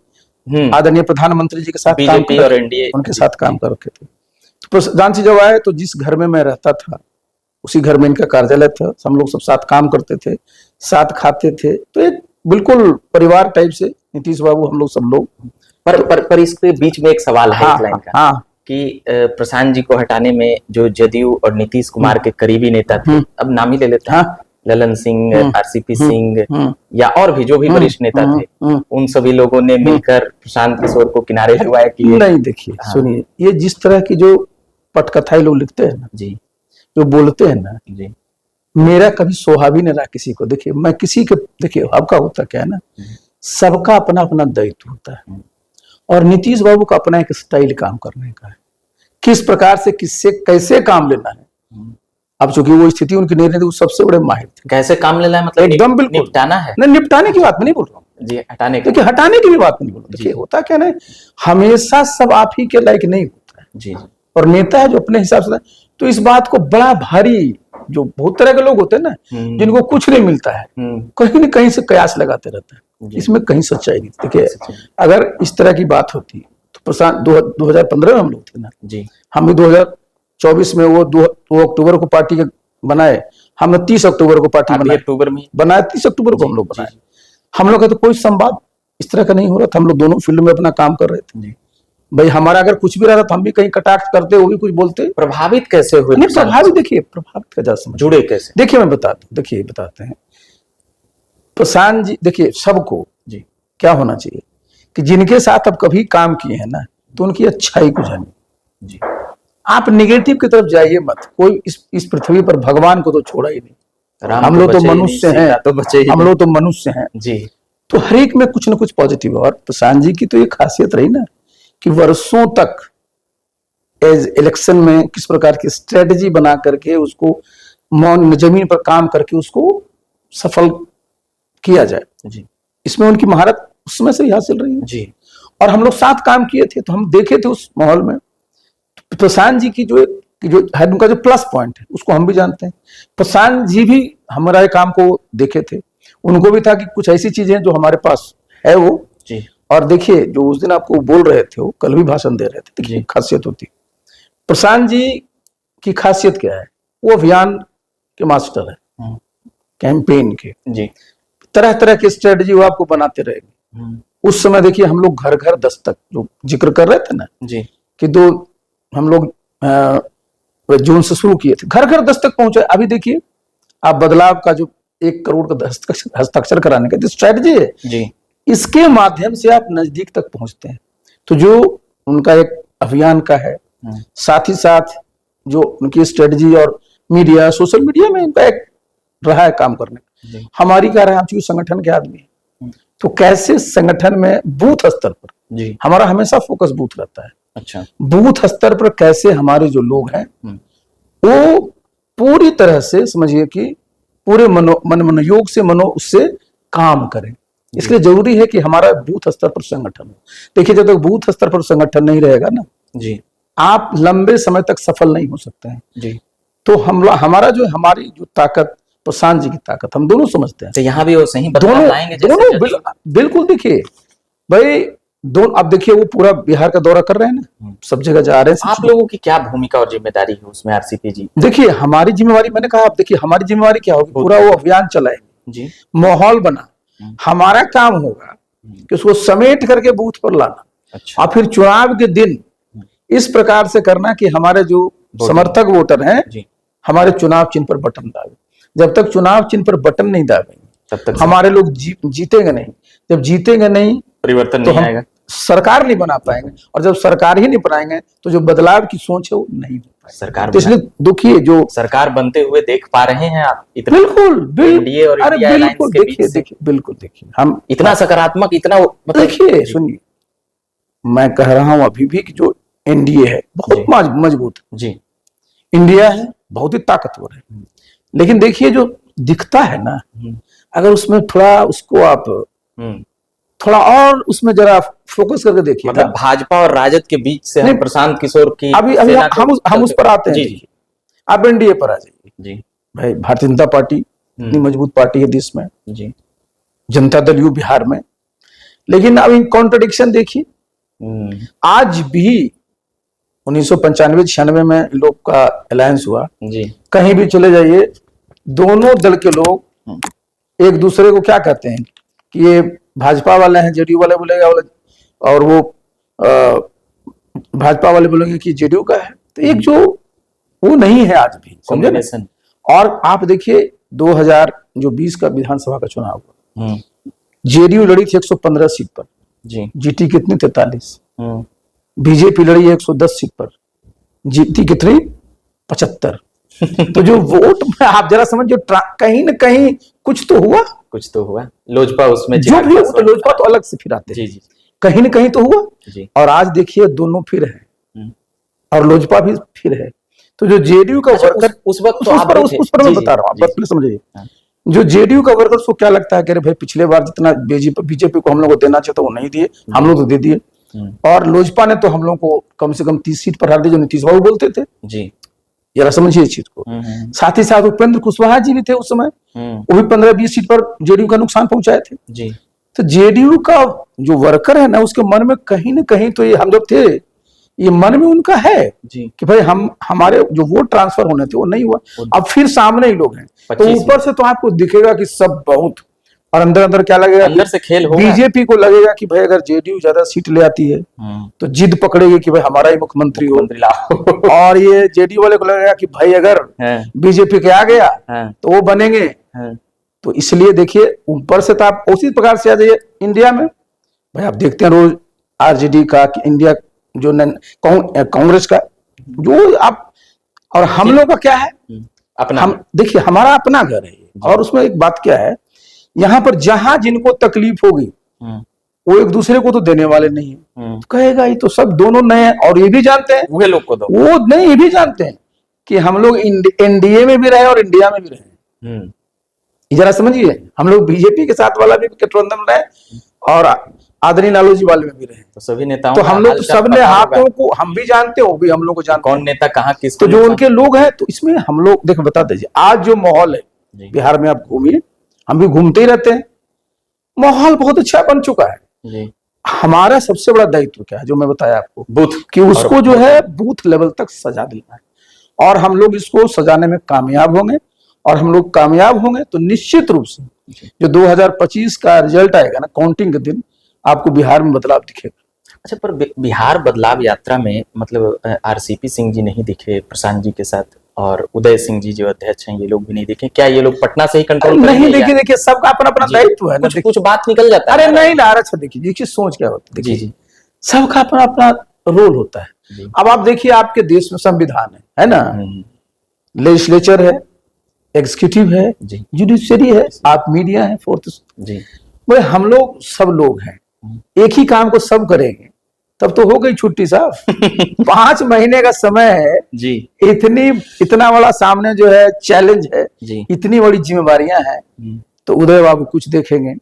आदरणीय प्रधानमंत्री जी के साथ काम कर और एनडीए उनके साथ काम कर रखे थे। तो प्रशांत जी जब आए तो जिस घर में मैं रहता था उसी घर में इनका कार्यालय था, हम लोग सब साथ काम करते थे, साथ खाते थे, तो एक बिल्कुल परिवार टाइप से नीतीश बाबू हम लोग सब लोग। पर इसके बीच में एक सवाल है, एक लाइन का, कि प्रशांत जी को हटाने में जो जदयू और नीतीश कुमार के करीबी नेता थे, अब नाम ही ले लेते हैं, ललन सिंह, आरसीपी सिंह या और भी जो भी वरिष्ठ नेता थे, उन सभी लोगों ने मिलकर प्रशांत किशोर को किनारे लगवाया कि नहीं। देखिए सुनिए, ये जिस तरह की जो पटकथाई लोग लिखते हैं ना जी, जो बोलते हैं ना जी, मेरा कभी सोहा भी नहीं रहा किसी को। देखिए मैं किसी के, देखिए आपका होता क्या है ना, सबका अपना अपना दायित्व होता है और नीतीश बाबू का अपना एक स्टाइल काम करने का है, किस प्रकार से किससे कैसे काम लेना है। अब चूंकि वो स्थिति उनकी नहीं रहती, वो सबसे बड़े माहिर थे। कैसे काम लेना है मतलब एकदम बिल्कुल निपटाना है, नहीं निपटाने की बात मैं नहीं बोल रहा हूँ जी, हटाने की, देखिए हटाने की भी बात नहीं बोल रहा। देखिए होता क्या ना, हमेशा सब आप ही के लायक नहीं होता है जी, और नेता है जो अपने हिसाब से, तो इस बात को बड़ा भारी, जो बहुत तरह के लोग होते हैं ना जिनको कुछ नहीं मिलता है, कहीं न कहीं से कयास लगाते रहते हैं, इसमें कहीं सच्चाई नहीं। देखिए अगर इस तरह की बात होती तो प्रशांत 2015 में हम लोग थे ना जी, हम भी 2024 में वो 2 अक्टूबर को पार्टी के बनाए, हमने 30 अक्टूबर को पार्टी बनाई, अक्टूबर में बनाया 30 अक्टूबर को हम लोग बनाए। हम लोग का तो कोई संवाद इस तरह का नहीं हो रहा था, हम लोग दोनों फील्ड में अपना काम कर रहे थे। भाई हमारा अगर कुछ भी रहा था हम भी कहीं कटाक्ष करते, वो भी कुछ बोलते। प्रभावित कैसे हुए? नहीं प्रभावित, देखिए प्रभावित का समझ जुड़े कैसे? देखिए मैं बताता हूँ, देखिए बताते हैं प्रशांत जी। देखिए सबको जी क्या होना चाहिए कि जिनके साथ आप कभी काम किए हैं ना तो उनकी अच्छाई को जानिए जी, आप निगेटिव की तरफ जाइए मत। कोई इस पृथ्वी पर भगवान को तो छोड़ा ही नहीं, हम लोग तो मनुष्य हैं, हम लोग तो मनुष्य हैं जी, तो हर एक में कुछ ना कुछ पॉजिटिव है। और प्रशांत जी की तो ये खासियत रही ना कि वर्षों तक एज इलेक्शन में किस प्रकार की स्ट्रेटजी बना करके उसको जमीन पर काम करके उसको सफल किया जाए जी, इसमें उनकी महारत उस समय से ही हासिल रही है जी, और हम लोग साथ काम किए थे तो हम देखे थे उस माहौल में। प्रशांत जी की जो है उनका जो प्लस पॉइंट है उसको हम भी जानते हैं। प्रशांत जी भी हमारे काम को देखे थे, उनको भी था कि कुछ ऐसी चीजें जो हमारे पास है वो जी। और देखिए जो उस दिन आपको बोल रहे थे वो कल भी भाषण दे रहे थे, देखिए खासियत होती प्रशांत जी की खासियत क्या है, वो अभियान के मास्टर है, कैंपेन के जी, तरह तरह की स्ट्रेटजी वो आपको बनाते रहेंगे। उस समय देखिए हम लोग घर घर दस्तक जो जिक्र कर रहे थे ना जी कि हम लोग जून से शुरू किए थे, घर घर दस्तक पहुंचे। अभी देखिए आप बदलाव का जो 1 करोड़ का हस्ताक्षर कराने का जो स्ट्रेटजी है जी, इसके माध्यम से आप नजदीक तक पहुंचते हैं। तो जो उनका एक अभियान का है, साथ ही साथ जो उनकी स्ट्रेटजी और मीडिया सोशल मीडिया में इनका एक रहा है काम करने, हमारी क्या रहा है, हम चूंकि संगठन के आदमी हैं तो कैसे संगठन में बूथ स्तर पर जी हमारा हमेशा फोकस बूथ रहता है। अच्छा, बूथ स्तर पर कैसे हमारे जो लोग हैं वो पूरी तरह से समझिए कि पूरे मनोयोग से उससे काम करें। इसलिए जरूरी है कि हमारा बूथ स्तर पर संगठन हो। देखिए जब तक बूथ स्तर पर संगठन नहीं रहेगा ना जी आप लंबे समय तक सफल नहीं हो सकते हैं। जी। तो हमारा जो हमारी जो ताकत, प्रशांत जी की ताकत, हम दोनों समझते हैं। तो यहाँ भी वो सही बदलाव दोनों लाएंगे जैसे दोनों जदयू? बिल्कुल देखिए भाई, दोनों अब देखिए वो पूरा बिहार का दौरा कर रहे हैं ना, सब जगह जा रहे हैं। आप लोगों की क्या भूमिका और जिम्मेदारी है उसमें आरसीपी जी? देखिए हमारी जिम्मेवारी, मैंने कहा, आप देखिए हमारी जिम्मेवारी क्या होगी, पूरा वो अभियान चलाएंगे जी माहौल बना। हमारा काम होगा कि उसको समेट करके बूथ पर लाना, अच्छा। और फिर चुनाव के दिन इस प्रकार से करना कि हमारे जो समर्थक वोटर हैं जी हमारे चुनाव चिन्ह पर बटन दागे। जब तक चुनाव चिन्ह पर बटन नहीं दागेंगे तब तक हमारे लोग जीतेंगे नहीं। जब जीतेंगे नहीं परिवर्तन तो नहीं हम आएगा। सरकार नहीं बना पाएंगे, और जब सरकार ही नहीं बनाएंगे तो जो बदलाव की सोच है वो नहीं हो पाएगी। सरकार तो इसलिए दुखिए जो सरकार बनते हुए देख पा रहे हैं आप इतना? बिल्कुल एनडीए और अरे इंडिया अलायंस बिल्कुल, के बीच देखिए से देखिए बिल्कुल देखिए हम इतना सकारात्मक, इतना मतलब देखिए सुनिए, मैं कह रहा हूं अभी भी कि जो एनडीए है बहुत मजबूत है, जी इंडिया है बहुत ही ताकतवर है। लेकिन देखिए जो दिखता है ना, अगर उसमें थोड़ा उसको आप थोड़ा और उसमें जरा फोकस करके देखिए मतलब ना। भाजपा और राजद के बीच से हम नहीं, प्रशांत किशोर की अभी सेना को हम उस पर आते हैं। जी देखिए आप एनडीए पर आ जाइए जी भाई, भारतीय जनता पार्टी इतनी मजबूत पार्टी है देश में, जी। जनता दल यू बिहार में। लेकिन अब इन कॉन्ट्रडिक्शन देखिए, आज भी 1995-96 में लोग का अलायंस हुआ जी, कहीं भी चले जाइए, दोनों दल के लोग एक दूसरे को क्या कहते हैं कि ये भाजपा वाले हैं, जेडीयू वाले बोलेगा, और वो भाजपा वाले बोलेंगे कि जेडीयू का है। तो एक जो वो नहीं है आज भी, समझे ना। और आप देखिए 2020 का विधानसभा का चुनाव हुआ, जेडीयू लड़ी थी 115 सीट पर, जी जीती कितनी 43। बीजेपी लड़ी 110 सीट पर, जीती कितनी 75। तो जो वोट में आप जरा समझ, जो कहीं ना कहीं कुछ तो हुआ, लोजपा उसमें जो भी हो, तो लोजपा तो अलग से फिर आते जी जी कहीं ना कहीं तो हुआ जी। और आज देखिए दोनों फिर है और लोजपा भी फिर है। तो जो जेडीयू का वर्कर उस वक्त उस पर मैं बता रहा हूँ, आप समझिए। जो जेडीयू का वर्कर को क्या लगता है कि अरे भाई पिछले बार जितना बीजेपी को हम लोग को देना चाहिए तो वो नहीं दिए, हम लोग तो दे दिए। और लोजपा ने तो हम लोग को कम से कम 30 सीट पर हार दी, जो नीतीश बाबू बोलते थे जी। जरा समझिए इस चीज को। साथ ही साथ उपेंद्र कुशवाहा जी भी थे उस समय, वो भी 15-20 सीट पर जेडीयू का नुकसान पहुंचाए थे जी। तो जेडीयू का जो वर्कर है ना, उसके मन में कहीं ना कहीं तो ये हम जब थे, ये मन में उनका है जी कि भाई हमारे जो वोट ट्रांसफर होने थे वो नहीं हुआ। अब फिर सामने ही लोग हैं, तो ऊपर से तो आपको दिखेगा कि सब बहुत, और अंदर अंदर क्या लगेगा, अंदर से खेल होगा। बीजेपी को लगेगा कि भाई अगर जेडीयू ज्यादा सीट ले आती है तो जिद पकड़ेगी कि भाई हमारा ही मुख्यमंत्री हो। और ये जेडीयू वाले को लगेगा कि भाई अगर बीजेपी के आ गया तो वो बनेंगे। तो इसलिए देखिए ऊपर से तो आप उसी प्रकार से आ जाइए इंडिया में, भाई आप देखते हैं रोज आरजेडी का कि इंडिया जो कांग्रेस का जो आप, और हम लोग का क्या है अपना, हम देखिए हमारा अपना घर है। और उसमें एक बात क्या है, यहाँ पर जहां जिनको तकलीफ होगी वो एक दूसरे को तो देने वाले नहीं है, तो कहेगा ये तो सब दोनों नए हैं। और ये भी जानते हैं वो लोग को दो, वो नहीं, ये भी जानते हैं कि हम लोग एनडीए में भी रहे और इंडिया में भी रहे। जरा समझिए, हम लोग बीजेपी के साथ वाला भी गठबंधन में रहे और आदरणीय लालू जी वाले में भी रहे, तो सभी नेताओं, तो हम लोग सबने हाथों को हम भी जानते हैं, वो भी हम लोग को जानते हैं कौन नेता कहाँ किस, तो जो उनके लोग हैं। तो इसमें हम लोग देखो, बता दीजिए आज जो माहौल है बिहार में, आप घूमिए, हम भी घूमते ही रहते हैं, माहौल बहुत अच्छा बन चुका है जी। हमारा सबसे बड़ा दायित्व क्या है, जो मैं बताया आपको, बूथ, कि उसको जो है बूथ लेवल तक सजा देना है। और हम लोग इसको सजाने में कामयाब होंगे, और हम लोग कामयाब होंगे तो निश्चित रूप से जो 2025 का रिजल्ट आएगा ना, काउंटिंग के दिन, आपको बिहार में बदलाव दिखेगा। अच्छा, पर बिहार बदलाव यात्रा में मतलब आरसीपी सिंह जी नहीं दिखे प्रशांत जी के साथ, और उदय सिंह जी जो अध्यक्ष हैं ये लोग भी नहीं दिखे। क्या ये लोग पटना से ही कंट्रोल नहीं? देखिए सबका अपना अपना दायित्व है, कुछ बात निकल जाता है। अरे नहीं ना, अच्छा देखिए देखिए सोच क्या होती है, देखिए सबका अपना अपना रोल होता है। अब आप देखिए आपके देश में संविधान है ना, लेजिस्लेचर है, एग्जीक्यूटिव है, जुडिशरी है, आप मीडिया है, फोर्थ जी। भाई हम लोग सब लोग हैं, एक ही काम को सब करेंगे तब तो हो गई छुट्टी साहब। 5 महीने का समय है जी, इतना बड़ा सामने जो है चैलेंज है जी, इतनी बड़ी जिम्मेवारियां हैं। तो उदय बाबू कुछ देखेंगे,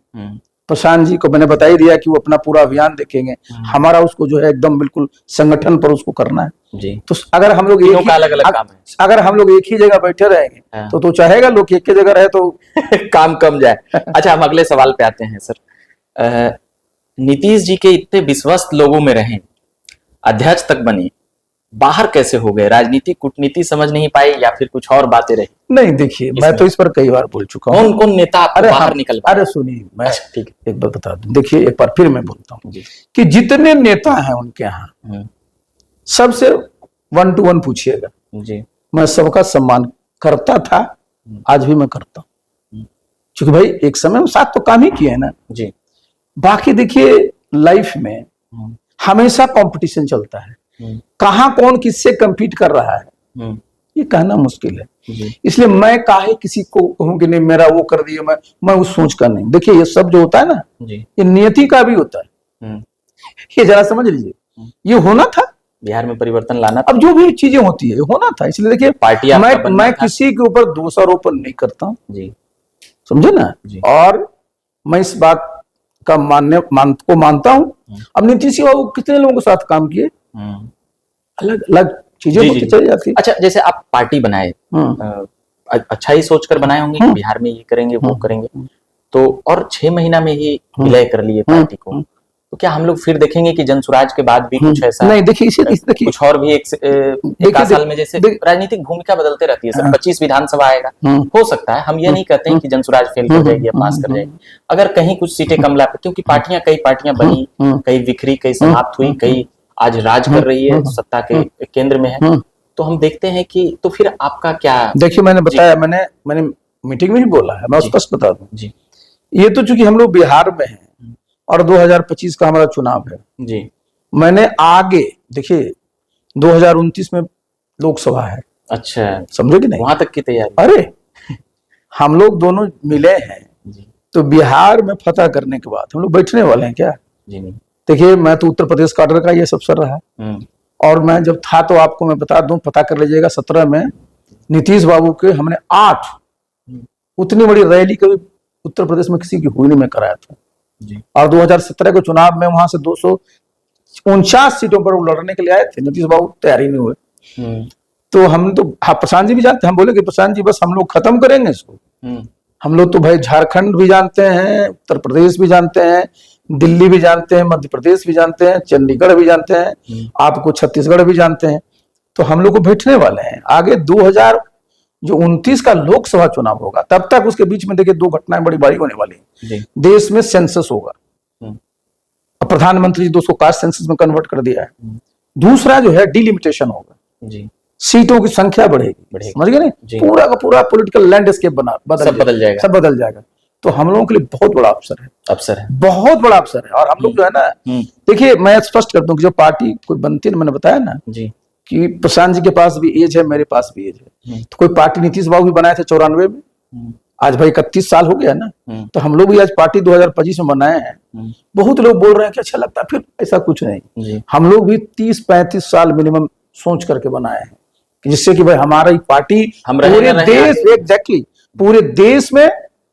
प्रशांत जी को मैंने बता ही दिया कि वो अपना पूरा अभियान देखेंगे। हमारा उसको जो है एकदम बिल्कुल संगठन पर उसको करना है जी। तो अगर हम लोग तीनों का अलग-अलग काम है। अगर हम लोग एक ही जगह बैठे रहेंगे हाँ। तो चाहेगा लोग कि एक ही जगह रहे तो काम कम जाए। अच्छा, हम अगले सवाल पे आते हैं सर। नीतीश जी के इतने विश्वस्त लोगों में रहे, अध्यक्ष तक बने, बाहर कैसे हो गए? राजनीति कूटनीति समझ नहीं पाए या फिर कुछ और बातें रही? नहीं, देखिए मैं तो इस पर कई बार बोल चुका हूँ। कौन कौन नेता आपको बाहर निकल पाए? अरे सुनिए, मैं अच्छा, ठीक है। एक बार बता दूं, देखिए एक बार फिर मैं बोलता हूँ जी। कि जितने नेता हैं उनके यहाँ सबसे 1 to 1 पूछिएगा, जी। मैं सबका सम्मान करता था, आज भी मैं करता हूँ, क्योंकि भाई एक समय में साथ तो काम ही किए हैं ना जी। बाकी देखिए लाइफ में हमेशा कंपटीशन चलता है, कहाँ कौन किससे compete कर रहा है ये कहना मुश्किल है। जी। इसलिए मैं काहे किसी को कहूं कि नहीं मेरा वो कर दिया, मैं उस सोच का नहीं। देखिए ये सब जो होता है ना जी। ये नियति का भी होता है, ये जरा समझ लीजिए, ये होना था बिहार में परिवर्तन लाना। अब जो भी चीजें होती है होना था। इसलिए देखिए पार्टी मैं किसी के ऊपर दोषारोपण नहीं करता हूँ जी, समझे ना जी। और मैं इस बात का मानता हूँ। अब नीतीश बाबू कितने लोगों के साथ काम किए, अलग अलग चीजें होती चली जाती। अच्छा, जैसे आप पार्टी बनाए, अच्छा ही सोचकर बनाए होंगे कि बिहार में ये करेंगे वो करेंगे, तो और 6 महीना में ही विलय कर लिए पार्टी को, तो क्या हम लोग फिर देखेंगे कि जनसुराज के बाद भी कुछ ऐसा? नहीं, देखिए इसे कुछ और भी एक आध साल में जैसे राजनीतिक भूमिका बदलते रहती है सर। 25 विधानसभा आएगा, हो सकता है, हम ये नहीं कहते हैं कि जनसुराज फेल कर जाएगी या पास कर जाएगी, अगर कहीं कुछ सीटें कम ला, क्योंकि कई पार्टियां बनी, कई बिखरी, कई समाप्त हुई, कई आज राज कर रही है, सत्ता के केंद्र में है, तो हम देखते हैं कि तो फिर आपका क्या? देखिए मैंने बताया, मैंने मीटिंग में ही बोला है, मैं स्पष्ट बता दूं जी, ये तो चूंकि हम लोग बिहार में हैं और 2025 का हमारा चुनाव है जी, मैंने आगे देखिए 2029 में लोकसभा है। अच्छा, समझे कि नहीं? वहां तक की तैयारी? अरे हम लोग दोनों मिले हैं जी, तो बिहार में फतह करने के बाद हम लोग बैठने वाले हैं क्या? जी नहीं। देखिए मैं तो उत्तर प्रदेश काडर का ये सब सर रहा, और मैं जब था तो आपको मैं बता दूं, पता कर लीजिएगा, 17 में नीतीश बाबू के हमने 8 उतनी बड़ी रैली कभी उत्तर प्रदेश में किसी की हुई नहीं, मैं कराया था जी। और 2017 के चुनाव में वहां से 249 सीटों पर लड़ने के लिए आए थे, नीतीश बाबू तैयारी नहीं हुए, तो हम तो प्रशांत जी भी जानते, हम बोले कि प्रशांत जी बस हम लोग खत्म करेंगे इसको। हम लोग तो भाई झारखंड भी जानते हैं, उत्तर प्रदेश भी जानते हैं, दिल्ली भी जानते हैं, मध्य प्रदेश भी जानते हैं, चंडीगढ़ भी जानते हैं, आपको छत्तीसगढ़ भी जानते हैं, तो हम लोग को बैठने वाले हैं। आगे 2029 का लोकसभा चुनाव होगा, तब तक उसके बीच में देखिए 2 घटनाएं बड़ी बड़ी होने वाली हैं। देश में सेंसस होगा, प्रधानमंत्री जी 200 कास्ट सेंसस में कन्वर्ट कर दिया है। दूसरा जो है डिलिमिटेशन होगा जी, सीटों की संख्या बढ़ेगी, समझ गए नहीं? पूरा का पूरा पॉलिटिकल लैंडस्केप बदल जाएगा। तो हम लोगों के लिए बहुत बड़ा अवसर है, बहुत बड़ा अवसर है। और हम लोग जो है ना, देखिए मैं स्पष्ट कर दूं कि जो पार्टी कोई बनती है, मैंने बताया ना जी कि प्रशांत जी के पास भी एज है, मेरे पास भी एज है, तो कोई पार्टी नीतीश बाबू भी बनाए थे 94 में, आज भाई 31 साल हो गया ना, तो हम लोग भी आज पार्टी 2025 में बनाए हैं। बहुत लोग बोल रहे हैं कि अच्छा लगता है, फिर ऐसा कुछ नहीं, हम लोग भी 30-35 साल मिनिमम सोच करके बनाए हैं, जिससे कि भाई हमारी पार्टी पूरे देश, एग्जैक्टली पूरे देश में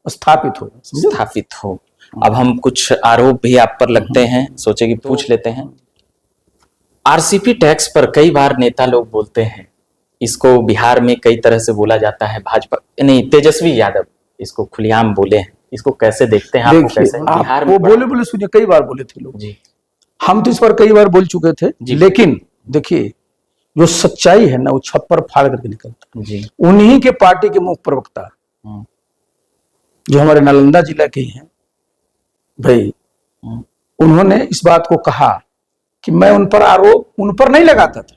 स्थापित हो। अब हम कुछ आरोप भी आप पर लगते हैं, सोचे कि पूछ लेते हैं। आरसीपी टैक्स पर कई बार नेता लोग बोलते हैं, इसको बिहार में कई तरह से बोला जाता है, भाजपा नहीं, तेजस्वी यादव इसको खुलेआम बोले हैं, इसको कैसे देखते हैं? आपको कैसे बिहार में? वो बोले सुनिए, कई बार बोले थे लोग जी, हम तो इस पर कई बार बोल चुके थे, लेकिन देखिए जो सच्चाई है ना वो छप्पर फाड़ करके निकलता जी। उन्हीं के पार्टी के मुख्य प्रवक्ता जो हमारे नालंदा जिला के हैं भाई, उन्होंने इस बात को कहा कि मैं उन पर आरोप उन पर नहीं लगाता था,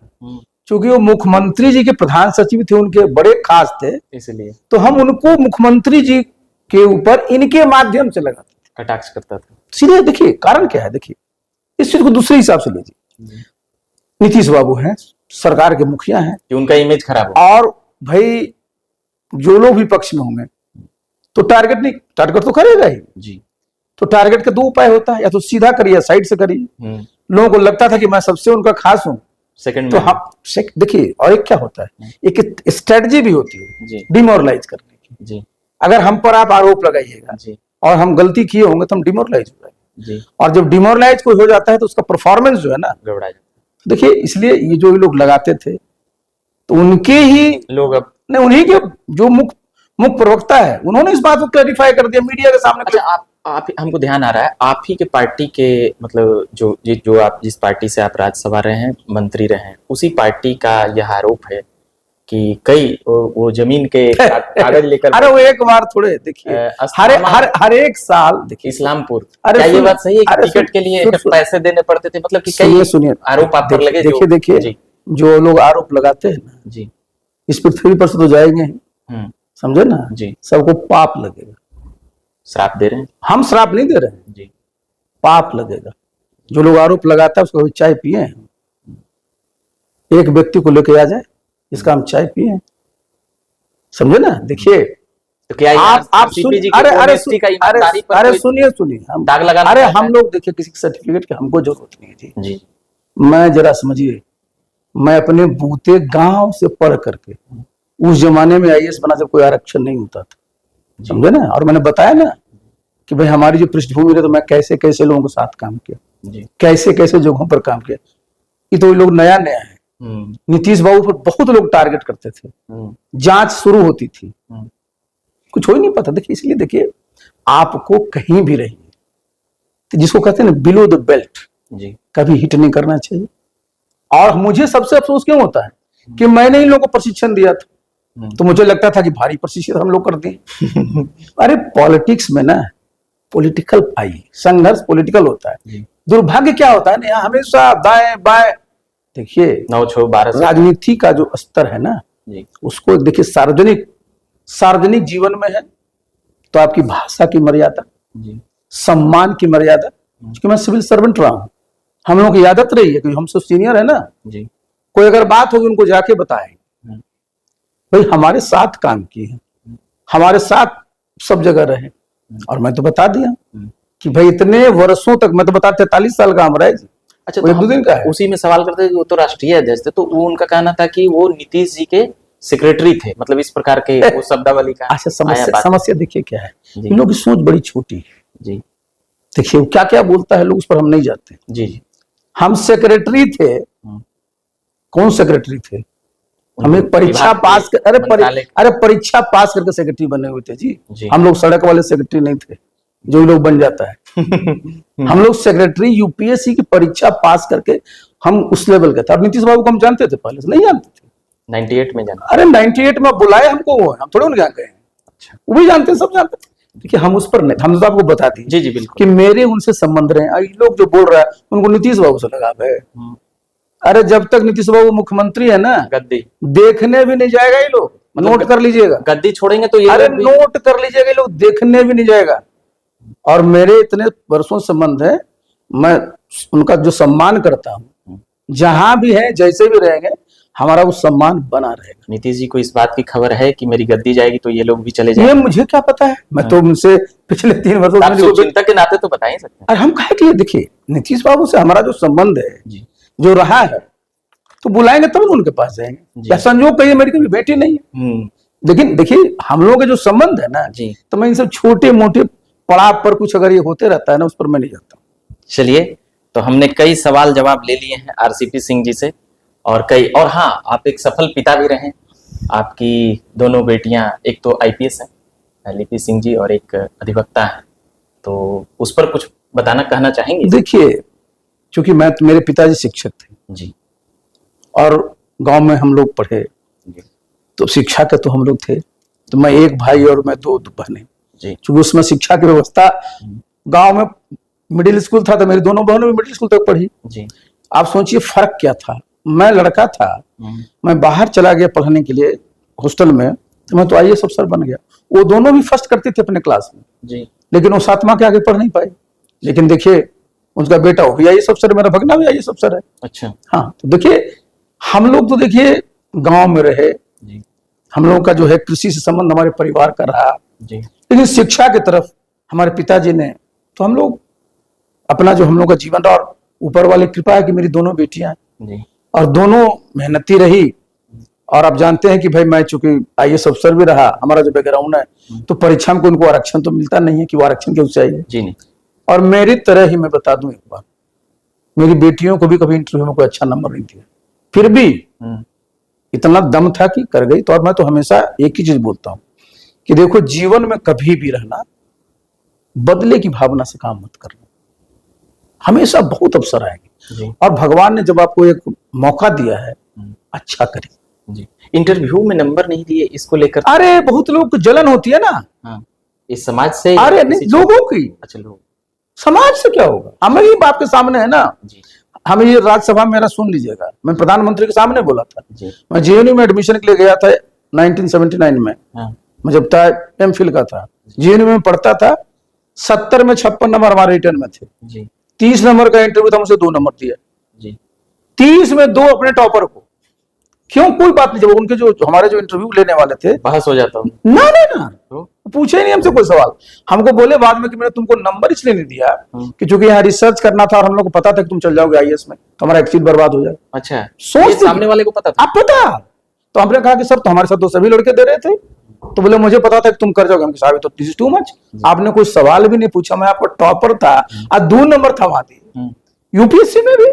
क्योंकि वो मुख्यमंत्री जी के प्रधान सचिव थे, उनके बड़े खास थे, इसलिए तो हम उनको मुख्यमंत्री जी के ऊपर इनके माध्यम से लगाते थे, कटाक्ष करता था सीधे। देखिए कारण क्या है, देखिए इस चीज को दूसरे हिसाब से लीजिए, नीतीश बाबू हैं, सरकार के मुखिया हैं, उनका इमेज खराब हो, और भाई जो लोग भी पक्ष में होंगे तो टारगेट तो करेगा ही जी। तो टारगेट का 2 उपाय होता है, या तो सीधा करिए, साइड से करिए। लोगों को लगता था कि मैं सबसे उनका खास हूं, सेकंड तो हम देखिए, और एक क्या होता है, एक स्ट्रेटजी भी होती है डिमोरलाइज करने की जी। अगर हम पर आप आरोप लगाइएगा और हम गलती किए होंगे तो हम डिमोरलाइज हो जाएंगे। जी, और जब डिमोरलाइज कोई हो जाता है तो उसका परफॉर्मेंस जो है ना, गड़बड़ा जाता देखिए इसलिए ये जो लोग लगाते थे तो उनके ही है। लोग अब नहीं, उन्हीं के जो मुख्य प्रवक्ता है उन्होंने इस बात को क्लैरिफाई कर दिया मीडिया के सामने। अच्छा, आप हमको ध्यान आ रहा है आप ही के पार्टी के मतलब जो आप जिस पार्टी से आप राज्यसभा रहे हैं, मंत्री रहे हैं, उसी पार्टी का यह आरोप है कि कई वो जमीन के कागज लेकर अरे वो एक बार थोड़े देखिए, हर एक साल देखिए इस्लामपुर, अरे क्या ये सुनिए, बात सही है कि अरे टिकट के लिए सुनिए, पैसे देने पड़ते थे? मतलब कि सुनिए कई सुनिए आरोप आप पर लगे देखिए देखिए जी जो लोग आरोप लगाते हैं ना, जी इस पृथ्वी पर से तो जाएंगे ही, समझे ना जी, सबको पाप लगेगा। श्राप दे रहे हैं हम श्राप नहीं दे रहे हैं, जी, पाप लगेगा। जो लोग आरोप लगाता है उसको कभी चाय पिए हैं? एक व्यक्ति को लेके आ जाए इसका हम चाय पिए हैं, समझे ना। देखिए तो क्या आप आरसीपी जी की अरे honesty का ईमानदारी पर अरे कोई सुनिए हम दाग लगाना अरे चाहता हम है? लोग देखिए किसी सर्टिफिकेट की हमको जरूरत नहीं है जी। जी मैं जरा समझिए, मैं अपने बूते गांव से पढ़ करके, उस जमाने में आईएएस बना जब कोई आरक्षण नहीं होता था, समझे ना। और मैंने बताया ना कि भाई हमारी जो पृष्ठभूमि रही तो मैं कैसे कैसे लोगों के साथ काम किया, जी, कैसे कैसे जगहों पर काम किया। ये तो लोग नया नया है। नीतीश बाबू पर बहुत लोग टारगेट करते थे, जांच शुरू होती थी, कुछ हो ही नहीं पता। देखिए इसलिए देखिए आपको कहीं भी रहिए तो जिसको कहते हैं ना बिलो द बेल्ट, जी, कभी हिट नहीं करना चाहिए। और मुझे सबसे अफसोस क्यों होता है कि मैंने इन लोगों को प्रशिक्षण दिया था तो मुझे लगता था कि भारी प्रशिक्षण हम लोग कर दिए। अरे पॉलिटिक्स में ना पॉलिटिकल संघर्ष पॉलिटिकल होता है। दुर्भाग्य क्या होता है ना, यहाँ हमेशा दाएं बाएं। देखिए 9 6 12 राजनीति का जो स्तर है ना जी, उसको देखिए, सार्वजनिक जीवन में है तो आपकी भाषा की मर्यादा, जी, सम्मान की मर्यादा। क्योंकि मैं सिविल सर्वेंट रहा हूं, हम लोगों की आदत रही है कि हमसे सीनियर है ना, जी, कोई अगर बात होगी उनको जाके बताएं। भाई हमारे साथ काम किए हैं, हमारे साथ सब जगह रहे, और मैं तो बता दिया कि भाई इतने वर्षों तक, मैं तो बता 43 साल का हमारा है। अच्छा, वो एक दो दिन का है। उसी में सवाल करते थे कि वो तो राष्ट्रीय अध्यक्ष थे, तो वो उनका कहना था कि वो नीतीश जी के सेक्रेटरी थे, मतलब इस प्रकार के वो शब्दावली का अच्छा आया बात। समस्या देखिए क्या है, जी। इन लोगों की सोच बड़ी छोटी है। जी देखिए क्या क्या बोलता है लोग, उस पर हम नहीं जाते। जी जी, हम सेक्रेटरी थे, कौन सेक्रेटरी थे? हम एक परीक्षा पास कर, अरे परीक्षा पास करके सेक्रेटरी बने हुए थे जी। हम लोग सड़क वाले सेक्रेटरी नहीं थे जो लोग बन जाता है। हम लोग सेक्रेटरी यूपीएससी की परीक्षा पास करके हम उस लेवल के थे। और नीतीश बाबू को हम जानते थे, पहले से नहीं जानते थे। 98 में जाना। अरे 98 में बुलाए हमको, वो हम थोड़े उनके यहाँ गए। अच्छा, वो भी जानते हैं, सब जानते हैं। देखिए हम उस पर नहीं, हम तो आपको बता दी जी जी बिल्कुल कि मेरे उनसे संबंध रहे। लोग जो बोल रहा है उनको नीतीश बाबू से लगाव है। अरे जब तक नीतीश बाबू मुख्यमंत्री है ना, गद्दी देखने भी नहीं जाएगा ये लोग, नोट कर लीजिएगा। गद्दी छोड़ेंगे तो ये अरे नोट कर लीजिएगा, ये लोग देखने भी नहीं जाएगा। और मेरे इतने वर्षों संबंध है, मैं उनका जो सम्मान करता हूँ, जहां भी है जैसे भी रहेंगे हमारा वो सम्मान बना रहेगा। नीतीश जी को इस बात की खबर है कि मेरी गद्दी जाएगी तो ये लोग भी चले जाएंगे? ये मुझे क्या पता है, मैं तो उनसे पिछले 3 वर्षों से चिंता के नाते तो बता ही सकते हैं। और हम कहे कि देखिए नीतीश बाबू से हमारा जो संबंध है जो रहा है, तो बुलाएंगे तब ना उनके पास जाएंगे। या संजोग कहिए मेरी कभी बेटी नहीं है, लेकिन देखिए हम लोग के जो संबंध है ना, तो मैं इन सब छोटे मोटे पड़ाव पर कुछ अगर ये होते रहता है ना, उस पर मैं नहीं जाता। चलिए, तो हमने कई सवाल जवाब ले लिए हैं आरसीपी सिंह जी से, और कई, और हाँ, आप एक सफल पिता भी रहे। आपकी दोनों बेटियां, एक तो आईपीएस है लिपि सिंह जी और एक अधिवक्ता है, तो उस पर कुछ बताना कहना चाहेंगे? देखिए क्योंकि मेरे पिताजी शिक्षक थे जी, और गांव में हम लोग पढ़े, तो शिक्षा के तो हम लोग थे। तो मैं एक भाई और मैं 2 बहनें, क्योंकि उसमें शिक्षा की व्यवस्था गांव में मिडिल स्कूल था, तो मेरी दोनों बहनों भी मिडिल स्कूल तक पढ़ी जी। आप सोचिए फर्क क्या था, मैं लड़का था, मैं बाहर चला गया पढ़ने के लिए हॉस्टल में, तो मैं तो आईएएस अफसर बन गया। वो दोनों भी फर्स्ट करते थे अपने क्लास में जी, लेकिन वो 7वां के आगे पढ़ नहीं पाए। लेकिन देखिए उनका बेटा वो भी आईएएस अफसर है, मेरा भगना भी आईएएस अफसर है। अच्छा, हाँ, तो देखिए हम लोग तो देखिए गांव में रहे जी, हम लोगों का जो है कृषि से संबंध हमारे परिवार का रहा जी, लेकिन शिक्षा की तरफ हमारे पिताजी ने, तो हम लोग अपना जो हम लोग का जीवन रहा, और ऊपर वाली कृपा है कि मेरी दोनों बेटियां जी, और दोनों मेहनती रही और आप जानते हैं कि भाई मैं चूंकि आईएएस अफसर भी रहा, हमारा जो बैकग्राउंड है, तो परीक्षा में उनको आरक्षण तो मिलता नहीं है कि वो आरक्षण क्यों चाहिए। जी नहीं। और मेरी तरह ही मैं बता दूं एक बार, मेरी बेटियों को भी कभी इंटरव्यू में कोई अच्छा नंबर नहीं दिया, फिर भी इतना दम था कि कर गई। तो और मैं तो हमेशा एक ही चीज बोलता हूं कि देखो, जीवन में कभी भी रहना, बदले की भावना से काम मत करना, हमेशा बहुत अवसर आएंगे। और भगवान ने जब आपको एक मौका दिया है, अच्छा करिए। जी। इंटरव्यू में नंबर नहीं दिए, इसको लेकर अरे बहुत लोग को जलन होती है ना। हाँ, इस समाज से, अरे नहीं, लोगों की। अच्छा, लोग, समाज से क्या होगा? हमें ही बाप के सामने है ना। जी। हमें ये राज्यसभा में मेरा सुन लीजिएगा, मैं प्रधानमंत्री के सामने बोला था। जी। मैं जेएनयू में एडमिशन के लिए गया था 1979 में। हाँ। मैं जब तक एमफिल का था, जेएनयू में पढ़ता था। 70 में 56 नंबर हमारे रिटर्न में थे। जी। 30 नंबर का इंटरव्यू था, मुझे 2 नंबर दिया। जी। 30 में 2 अपने टॉपर को। क्यों? कोई बात नहीं। जब उनके जो हमारे जो इंटरव्यू लेने वाले थे, बहस हो जाता हूँ ना ना ना, तो पूछे ही नहीं हमसे कोई सवाल। हमको बोले बाद में कि मैंने तुमको नंबर इसलिए नहीं दिया कि चूंकि यहाँ रिसर्च करना था और हम लोग को पता था कि तुम चल जाओगे आईएएस में, तो हमारा एक सीट बर्बाद हो जाए। अच्छा, सोच ये सामने वाले को पता था? आप पता। तो हमने कहा कि सर, तो हमारे साथ तो सभी लड़के दे रहे थे। तो बोले मुझे पता था कि तुम कर जाओगे। हम साहब तो दिस इज टू मच। आपने कोई सवाल भी नहीं पूछा, मैं आपका टॉपर था और 2 नंबर था वहां दिए। यूपीएससी में भी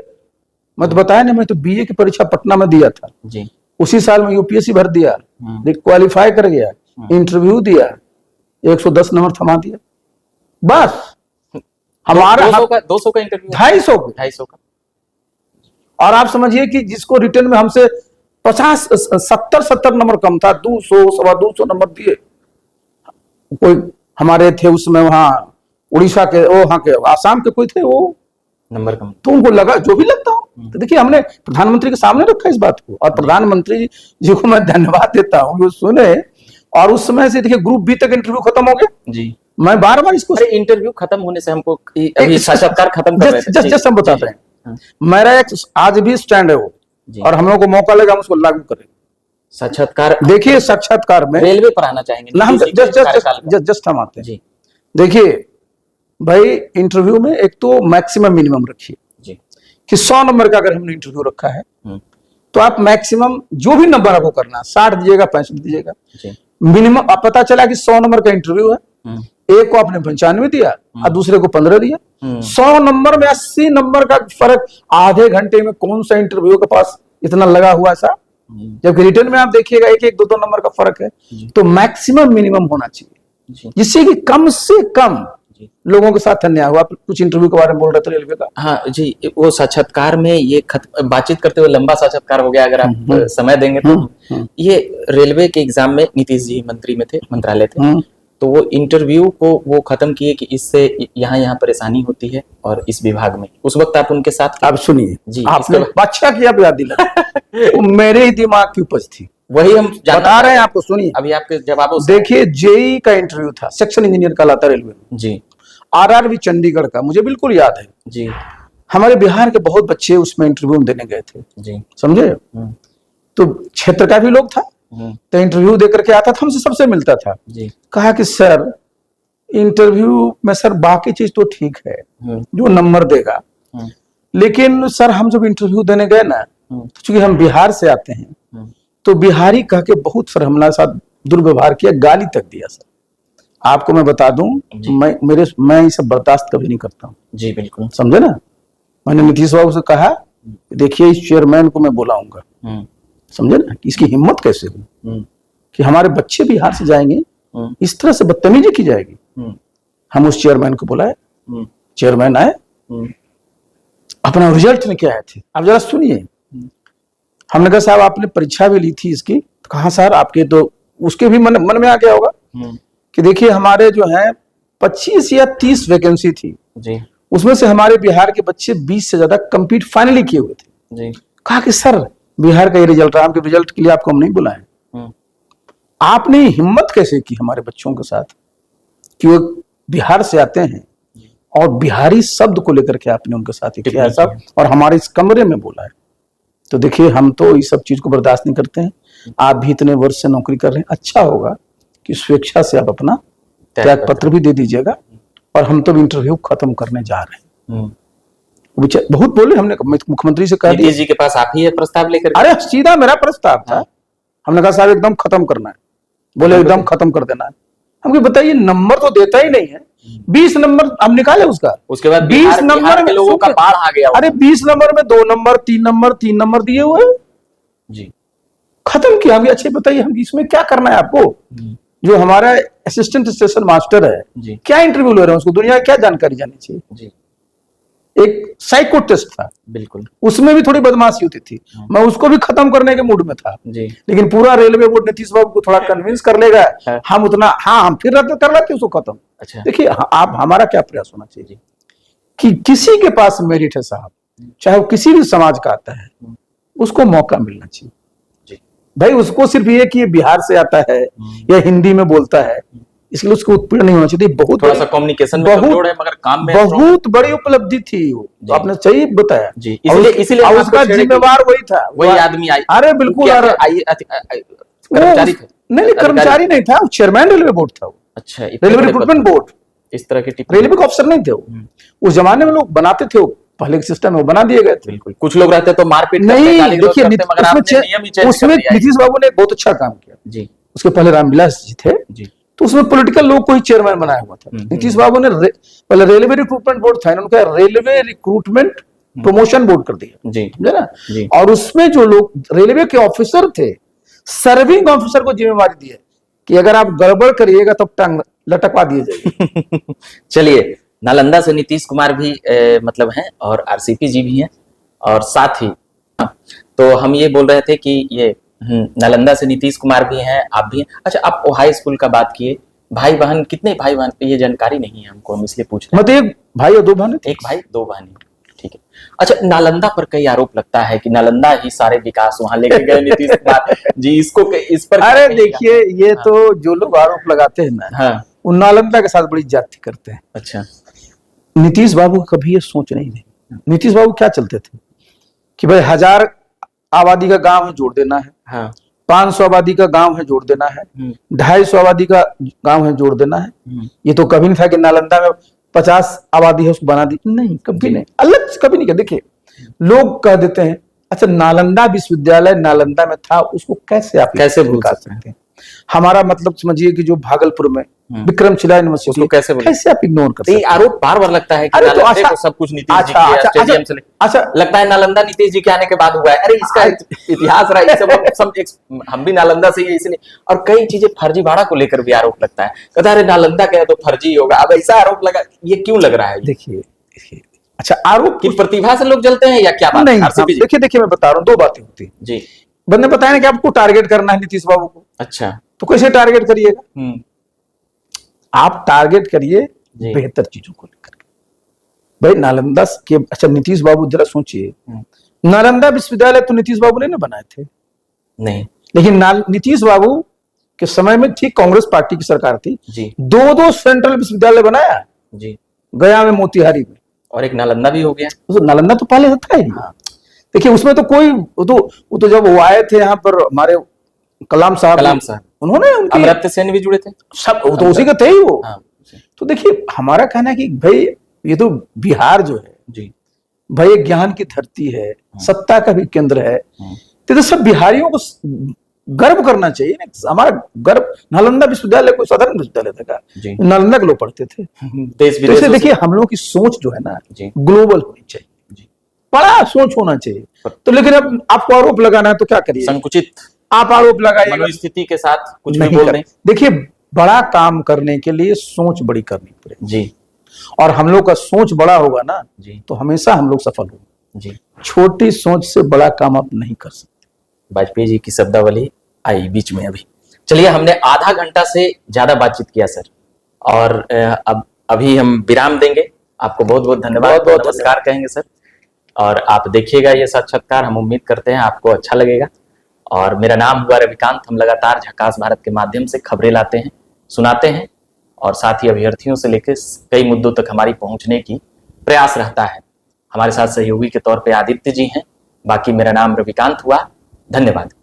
मैं तो बताया ना, मैं तो बीए की परीक्षा पटना में दिया था जी। उसी साल में यूपीएससी भर दिया, क्वालिफाई कर गया, इंटरव्यू दिया, 110 नंबर थमा दिया बस। हमारा 200 का इंटरव्यू, 250 का। और आप समझिए कि जिसको रिटर्न में हमसे 50 70 नंबर कम था, 200 सवा 200 नंबर दिए। कोई हमारे थे उसमें वहां उड़ीसा के, वो वहां के आसाम के कोई थे, वो नंबर कम। तो उनको लगा जो भी लगता हो। तो देखिए, हमने प्रधानमंत्री के सामने रखा इस बात को, और प्रधानमंत्री जी को मैं धन्यवाद देता हूँ, वो सुने। और उस समय से देखिए, ग्रुप बी तक इंटरव्यू खत्म हो गया। जी। मैं बार बार इसको, इंटरव्यू खत्म होने से हमको अभी साक्षात्कार खत्म कर रहे थे। जस्ट हम बताते हैं, मेरा एक आज भी स्टैंड है वो, और हम लोग को मौका लगा, हम उसको लागू करेंगे। साक्षात्कार, देखिए साक्षात्कार में रेलवे पर आना चाहेंगे ना हम, जस्ट हम आते हैं। देखिए भाई, इंटरव्यू में एक तो मैक्सिमम मिनिमम रखिए कि 100 नंबर का अगर हमने इंटरव्यू रखा है, तो आप मैक्सिमम जो भी नंबर आपको करना, 60 दीजिएगा, 65 दीजिएगा। मिनिमम आप पता चला कि 100 नंबर का इंटरव्यू है, एक को आपने 95 दिया और दूसरे को 15 दिया। 100 नंबर में 80 नंबर का फर्क आधे घंटे में कौन सा इंटरव्यू के पास इतना लगा हुआ सा? जबकि रिटर्न में आप देखिएगा 1-1, 2-2 नंबर का फर्क है। तो मैक्सिमम मिनिमम होना चाहिए, जिससे कि कम से कम लोगों के साथ अन्याय हुआ। कुछ इंटरव्यू के बारे में बोल रहे थे रेलवे का। हाँ जी, वो साक्षात्कार में ये बातचीत करते हुए लंबा साक्षात्कार हो गया, अगर आप समय देंगे तो। ये रेलवे के एग्जाम में नीतीश जी मंत्री में थे, मंत्रालय थे, तो वो इंटरव्यू को वो खत्म किए कि इससे यहाँ परेशानी होती है और इस विभाग में। उस वक्त आप उनके साथ, आप सुनिए जी, आपने अच्छा किया याद दिला। वो मेरे ही दिमाग की उपज थी, वही हम बता रहे हैं आपको। सुनिए अभी आपके जवाबों से। देखिए, जेई का इंटरव्यू था, सेक्शन इंजीनियर कहलाता रेलवे में जी। आरआरबी चंडीगढ़ का मुझे बिल्कुल याद है जी। हमारे बिहार के बहुत बच्चे उसमें इंटरव्यू देने गए थे जी, समझे। तो क्षेत्र का भी लोग था, तो इंटरव्यू देकर के आता था, हमसे सबसे मिलता था जी। कहा कि सर, इंटरव्यू में सर बाकी चीज तो ठीक है, जो नंबर देगा, लेकिन सर हम जब इंटरव्यू देने गए ना, तो चूंकि हम बिहार से आते हैं, तो बिहारी कह के बहुत सर हमारे साथ दुर्व्यवहार किया, गाली तक दिया सर। आपको मैं बता दूं, मैं ये सब बर्दाश्त कभी नहीं करता हूँ जी, बिल्कुल, समझे ना। मैंने नीतीश बाबू से कहा, देखिए इस चेयरमैन को मैं बुलाऊंगा, समझे ना, इसकी हिम्मत कैसे हुई कि हमारे बच्चे बिहार से जाएंगे, इस तरह से बदतमीजी की जाएगी। हम उस चेयरमैन को बुलाए, चेयरमैन आए, अपना रिजल्ट लेके आए थे। आप जरा सुनिए। हमने कहा साहब आपने परीक्षा भी ली थी इसकी? तो कहा सर आपके तो, उसके भी मन में आ गया होगा कि देखिए हमारे जो है 25 या 30 वैकेंसी थी जी, उसमें से हमारे बिहार के बच्चे 20 से ज्यादा कंप्लीट फाइनली किए हुए थे जी। कहा कि सर बिहार का ये रिजल्ट रहा, आपके रिजल्ट के लिए आपको हम नहीं बुलाए। आपने हिम्मत कैसे की हमारे बच्चों के साथ कि वो बिहार से आते हैं और बिहारी शब्द को लेकर के आपने उनके साथ किया ऐसा, और हमारे इस कमरे में बोला है। तो देखिए हम तो इस सब चीज को बर्दाश्त नहीं करते हैं। आप भी इतने वर्ष से नौकरी कर रहे हैं, अच्छा होगा कि स्वेच्छा से आप अपना त्याग पत्र भी दे दीजिएगा। और हम तो इंटरव्यू खत्म करने जा रहे हैं। बहुत बोले, हमने मुख्यमंत्री से कहा, नीतीश जी के पास आप ही ये प्रस्ताव लेकर? अरे सीधा मेरा प्रस्ताव था हमने कहा साहब एकदम खत्म करना है, बोले एकदम खत्म कर देना है। हम कहा बताइए नंबर तो देता ही नहीं है, 20 नंबर हम निकाले उसका, उसके बाद 20 नंबर के लोगों का बाढ़ आ गया। अरे 20 नंबर में 2 नंबर 3 नंबर दिए हुए जी, खत्म किया। हम अच्छे बताइए हम इसमें क्या करना है आपको? जो हमारा असिस्टेंट स्टेशन मास्टर है जी, क्या इंटरव्यू ले रहे हैं, उसको दुनिया क्या जानकारी जानी चाहिए जी। एक साइको टेस्ट था, बिल्कुल, उसमें भी थोड़ी बदमाशी होती थी, मैं उसको भी खत्म करने के मूड में था जी। लेकिन पूरा रेलवे बोर्ड नीतीश बाबू को थोड़ा कन्विंस कर लेगा, हाँ। हम उतना हम फिर रद्द कर लेते उसको खत्म। अच्छा, देखिए आप हमारा क्या प्रयास होना चाहिए कि किसी के पास मेरिट है साहब, चाहे वो किसी भी समाज का आता है, उसको मौका मिलना चाहिए। जी। भाई उसको सिर्फ ये कि ये बिहार से आता है या हिंदी में बोलता है इसलिए उसको उत्पीड़न नहीं होना चाहिए। बहुत थोड़ा सा कम्युनिकेशन में कमजोर है मगर काम में बहुत बड़ी उपलब्धि थी वो, तो आपने सही बताया जी। इसीलिए उसका जिम्मेवार वही था, वही आदमी आई। अरे बिल्कुल कर्मचारी थे? नहीं कर्मचारी नहीं था, चेयरमैन रेलवे बोर्ड था वो। अच्छा, रेलवे रिक्रूटमेंट बोर्ड, इस तरह के रेलवे के ऑफिसर नहीं थे वो। उस जमाने में लोग बनाते थे, वो पहले के सिस्टम में वो बना दिए गए थे। बिल्कुल, कुछ लोग रहते तो मारपीट नहीं। देखिए उसमें नीतीश बाबू ने बहुत अच्छा काम किया जी। उसके पहले रामविलास जी थे जी, तो उसमें पॉलिटिकल लोग को ही चेयरमैन बनाया हुआ था। नीतीश बाबू ने पहले रेलवे रिक्रूटमेंट बोर्ड था, उनका रेलवे रिक्रूटमेंट प्रमोशन बोर्ड कर दिया जी, समझे ना। और उसमें जो लोग रेलवे के ऑफिसर थे, सर्विंग ऑफिसर को जिम्मेवारी दी है कि अगर आप गड़बड़ करिएगा तब टांग लटकवा दिए जाएंगे। चलिए, नालंदा से नीतीश कुमार भी मतलब हैं और आरसीपी जी भी हैं, और साथ ही तो हम ये बोल रहे थे कि ये नालंदा से नीतीश कुमार भी हैं, आप भी हैं। अच्छा, आप हाई स्कूल का बात किए, भाई बहन कितने भाई बहन, ये जानकारी नहीं है हमको, हम इसलिए पूछ रहे हैं। मतलब एक भाई और 2 बहन? एक भाई 2 बहन, ठीक है। अच्छा, नालंदा पर कई आरोप लगता है कि नालंदा ही सारे विकास वहां लेके गए नीतीश कुमार जी, इसको इस पर अरे देखिए ये तो जो लोग आरोप लगाते हैं ना, हाँ, वो नालंदा के साथ बड़ी जाति करते हैं। अच्छा, नीतीश बाबू कभी ये सोच नहीं थी। नीतीश बाबू क्या चलते थे कि भाई 1000 आबादी का गांव है जोड़ देना है, हाँ, 500 आबादी का गांव है जोड़ देना है, 250 आबादी का गांव है जोड़ देना है। ये तो कभी नहीं था कि नालंदा में 50 आबादी है उसको बना दी, नहीं कभी नहीं, अलग से कभी नहीं किया। देखिए लोग कह देते हैं अच्छा नालंदा विश्वविद्यालय नालंदा में था, उसको कैसे आप कैसे भूल सकते हैं? हमारा मतलब समझिए कि जो भागलपुर में विक्रमशिला यूनिवर्सिटी, कैसे आप इग्नोर कर सकते हैं? आरोप बार बार लगता है कि अरे तो अच्छा, सब कुछ नीतीश जी के स्टेडियम से अच्छा लगता है नालंदा नीतीश जी के आने के बाद हुआ है। अरे इसका इतिहास रहा है, सब हम भी नालंदा से ही, इसलिए। और कई चीजें फर्जीवाड़ा को लेकर भी आरोप लगता है, कहता है नालंदा गया तो फर्जी होगा। अब ऐसा आरोप लगा, ये क्यों लग रहा है? देखिए अच्छा, आरोप की प्रतिभा से लोग जलते हैं या क्या बात? नहीं, देखिए मैं बता रहा हूँ, 2 बातें होती है जी। बंदे बताया ना कि आपको टारगेट करना है नीतीश बाबू को। अच्छा, तो कैसे टारगेट करिएगा? आप टारगेट करिए बेहतर चीजों को लेकर। भाई नालंदा के, अच्छा नीतीश बाबू जरा सोचिए, नालंदा विश्वविद्यालय तो नीतीश बाबू ने बनाए थे नहीं, लेकिन नीतीश बाबू के समय में ठीक कांग्रेस पार्टी की सरकार थी जी, 2 सेंट्रल विश्वविद्यालय बनाया जी, गया में, मोतिहारी में, और एक नालंदा भी हो गया। तो नालंदा तो पहले था ही। हाँ। देखिए उसमें तो कोई वो तो जब वो आए थे यहाँ पर हमारे कलाम साहब, उन्होंने अमर्त्य सेन भी जुड़े थे, सब तो उसी के थे ही वो। हाँ। तो देखिए हमारा कहना है कि भाई ये तो बिहार जो है जी, भाई एक ज्ञान की धरती है, सत्ता का भी केंद्र है, तो सब बिहारियों को गर्व करना चाहिए ना। हमारा गर्व, नालंदा विश्वविद्यालय कोई साधारण विश्वविद्यालय था, नालंदा के लोग पढ़ते थे। देश विदेश से देखिए हम लोग की सोच जो है ना ग्लोबल होनी चाहिए, बड़ा सोच होना चाहिए। तो लेकिन अब आपको आरोप लगाना है तो क्या करिए, संकुचित आप आरोप लगाइए, मनोस्थिति के साथ कुछ भी बोल दें। देखिए बड़ा काम करने के लिए सोच बड़ी करनी पड़ेगी जी, और हम लोग का सोच बड़ा होगा ना जी, तो हमेशा हम लोग सफल होंगे जी। छोटी सोच से बड़ा काम आप नहीं कर सकते। वाजपेयी जी की शब्दावली आई बीच में अभी। चलिए, हमने आधा घंटा से ज्यादा बातचीत किया सर, और अब अभी हम विराम देंगे। आपको बहुत बहुत धन्यवाद, बहुत नमस्कार कहेंगे सर, और आप देखिएगा ये साक्षात्कार, हम उम्मीद करते हैं आपको अच्छा लगेगा। और मेरा नाम हुआ रविकांत, हम लगातार झकास भारत के माध्यम से खबरें लाते हैं, सुनाते हैं, और साथ ही अभ्यर्थियों से लेकर कई मुद्दों तक हमारी पहुंचने की प्रयास रहता है। हमारे साथ सहयोगी के तौर पे आदित्य जी हैं, बाकी मेरा नाम रविकांत हुआ। धन्यवाद।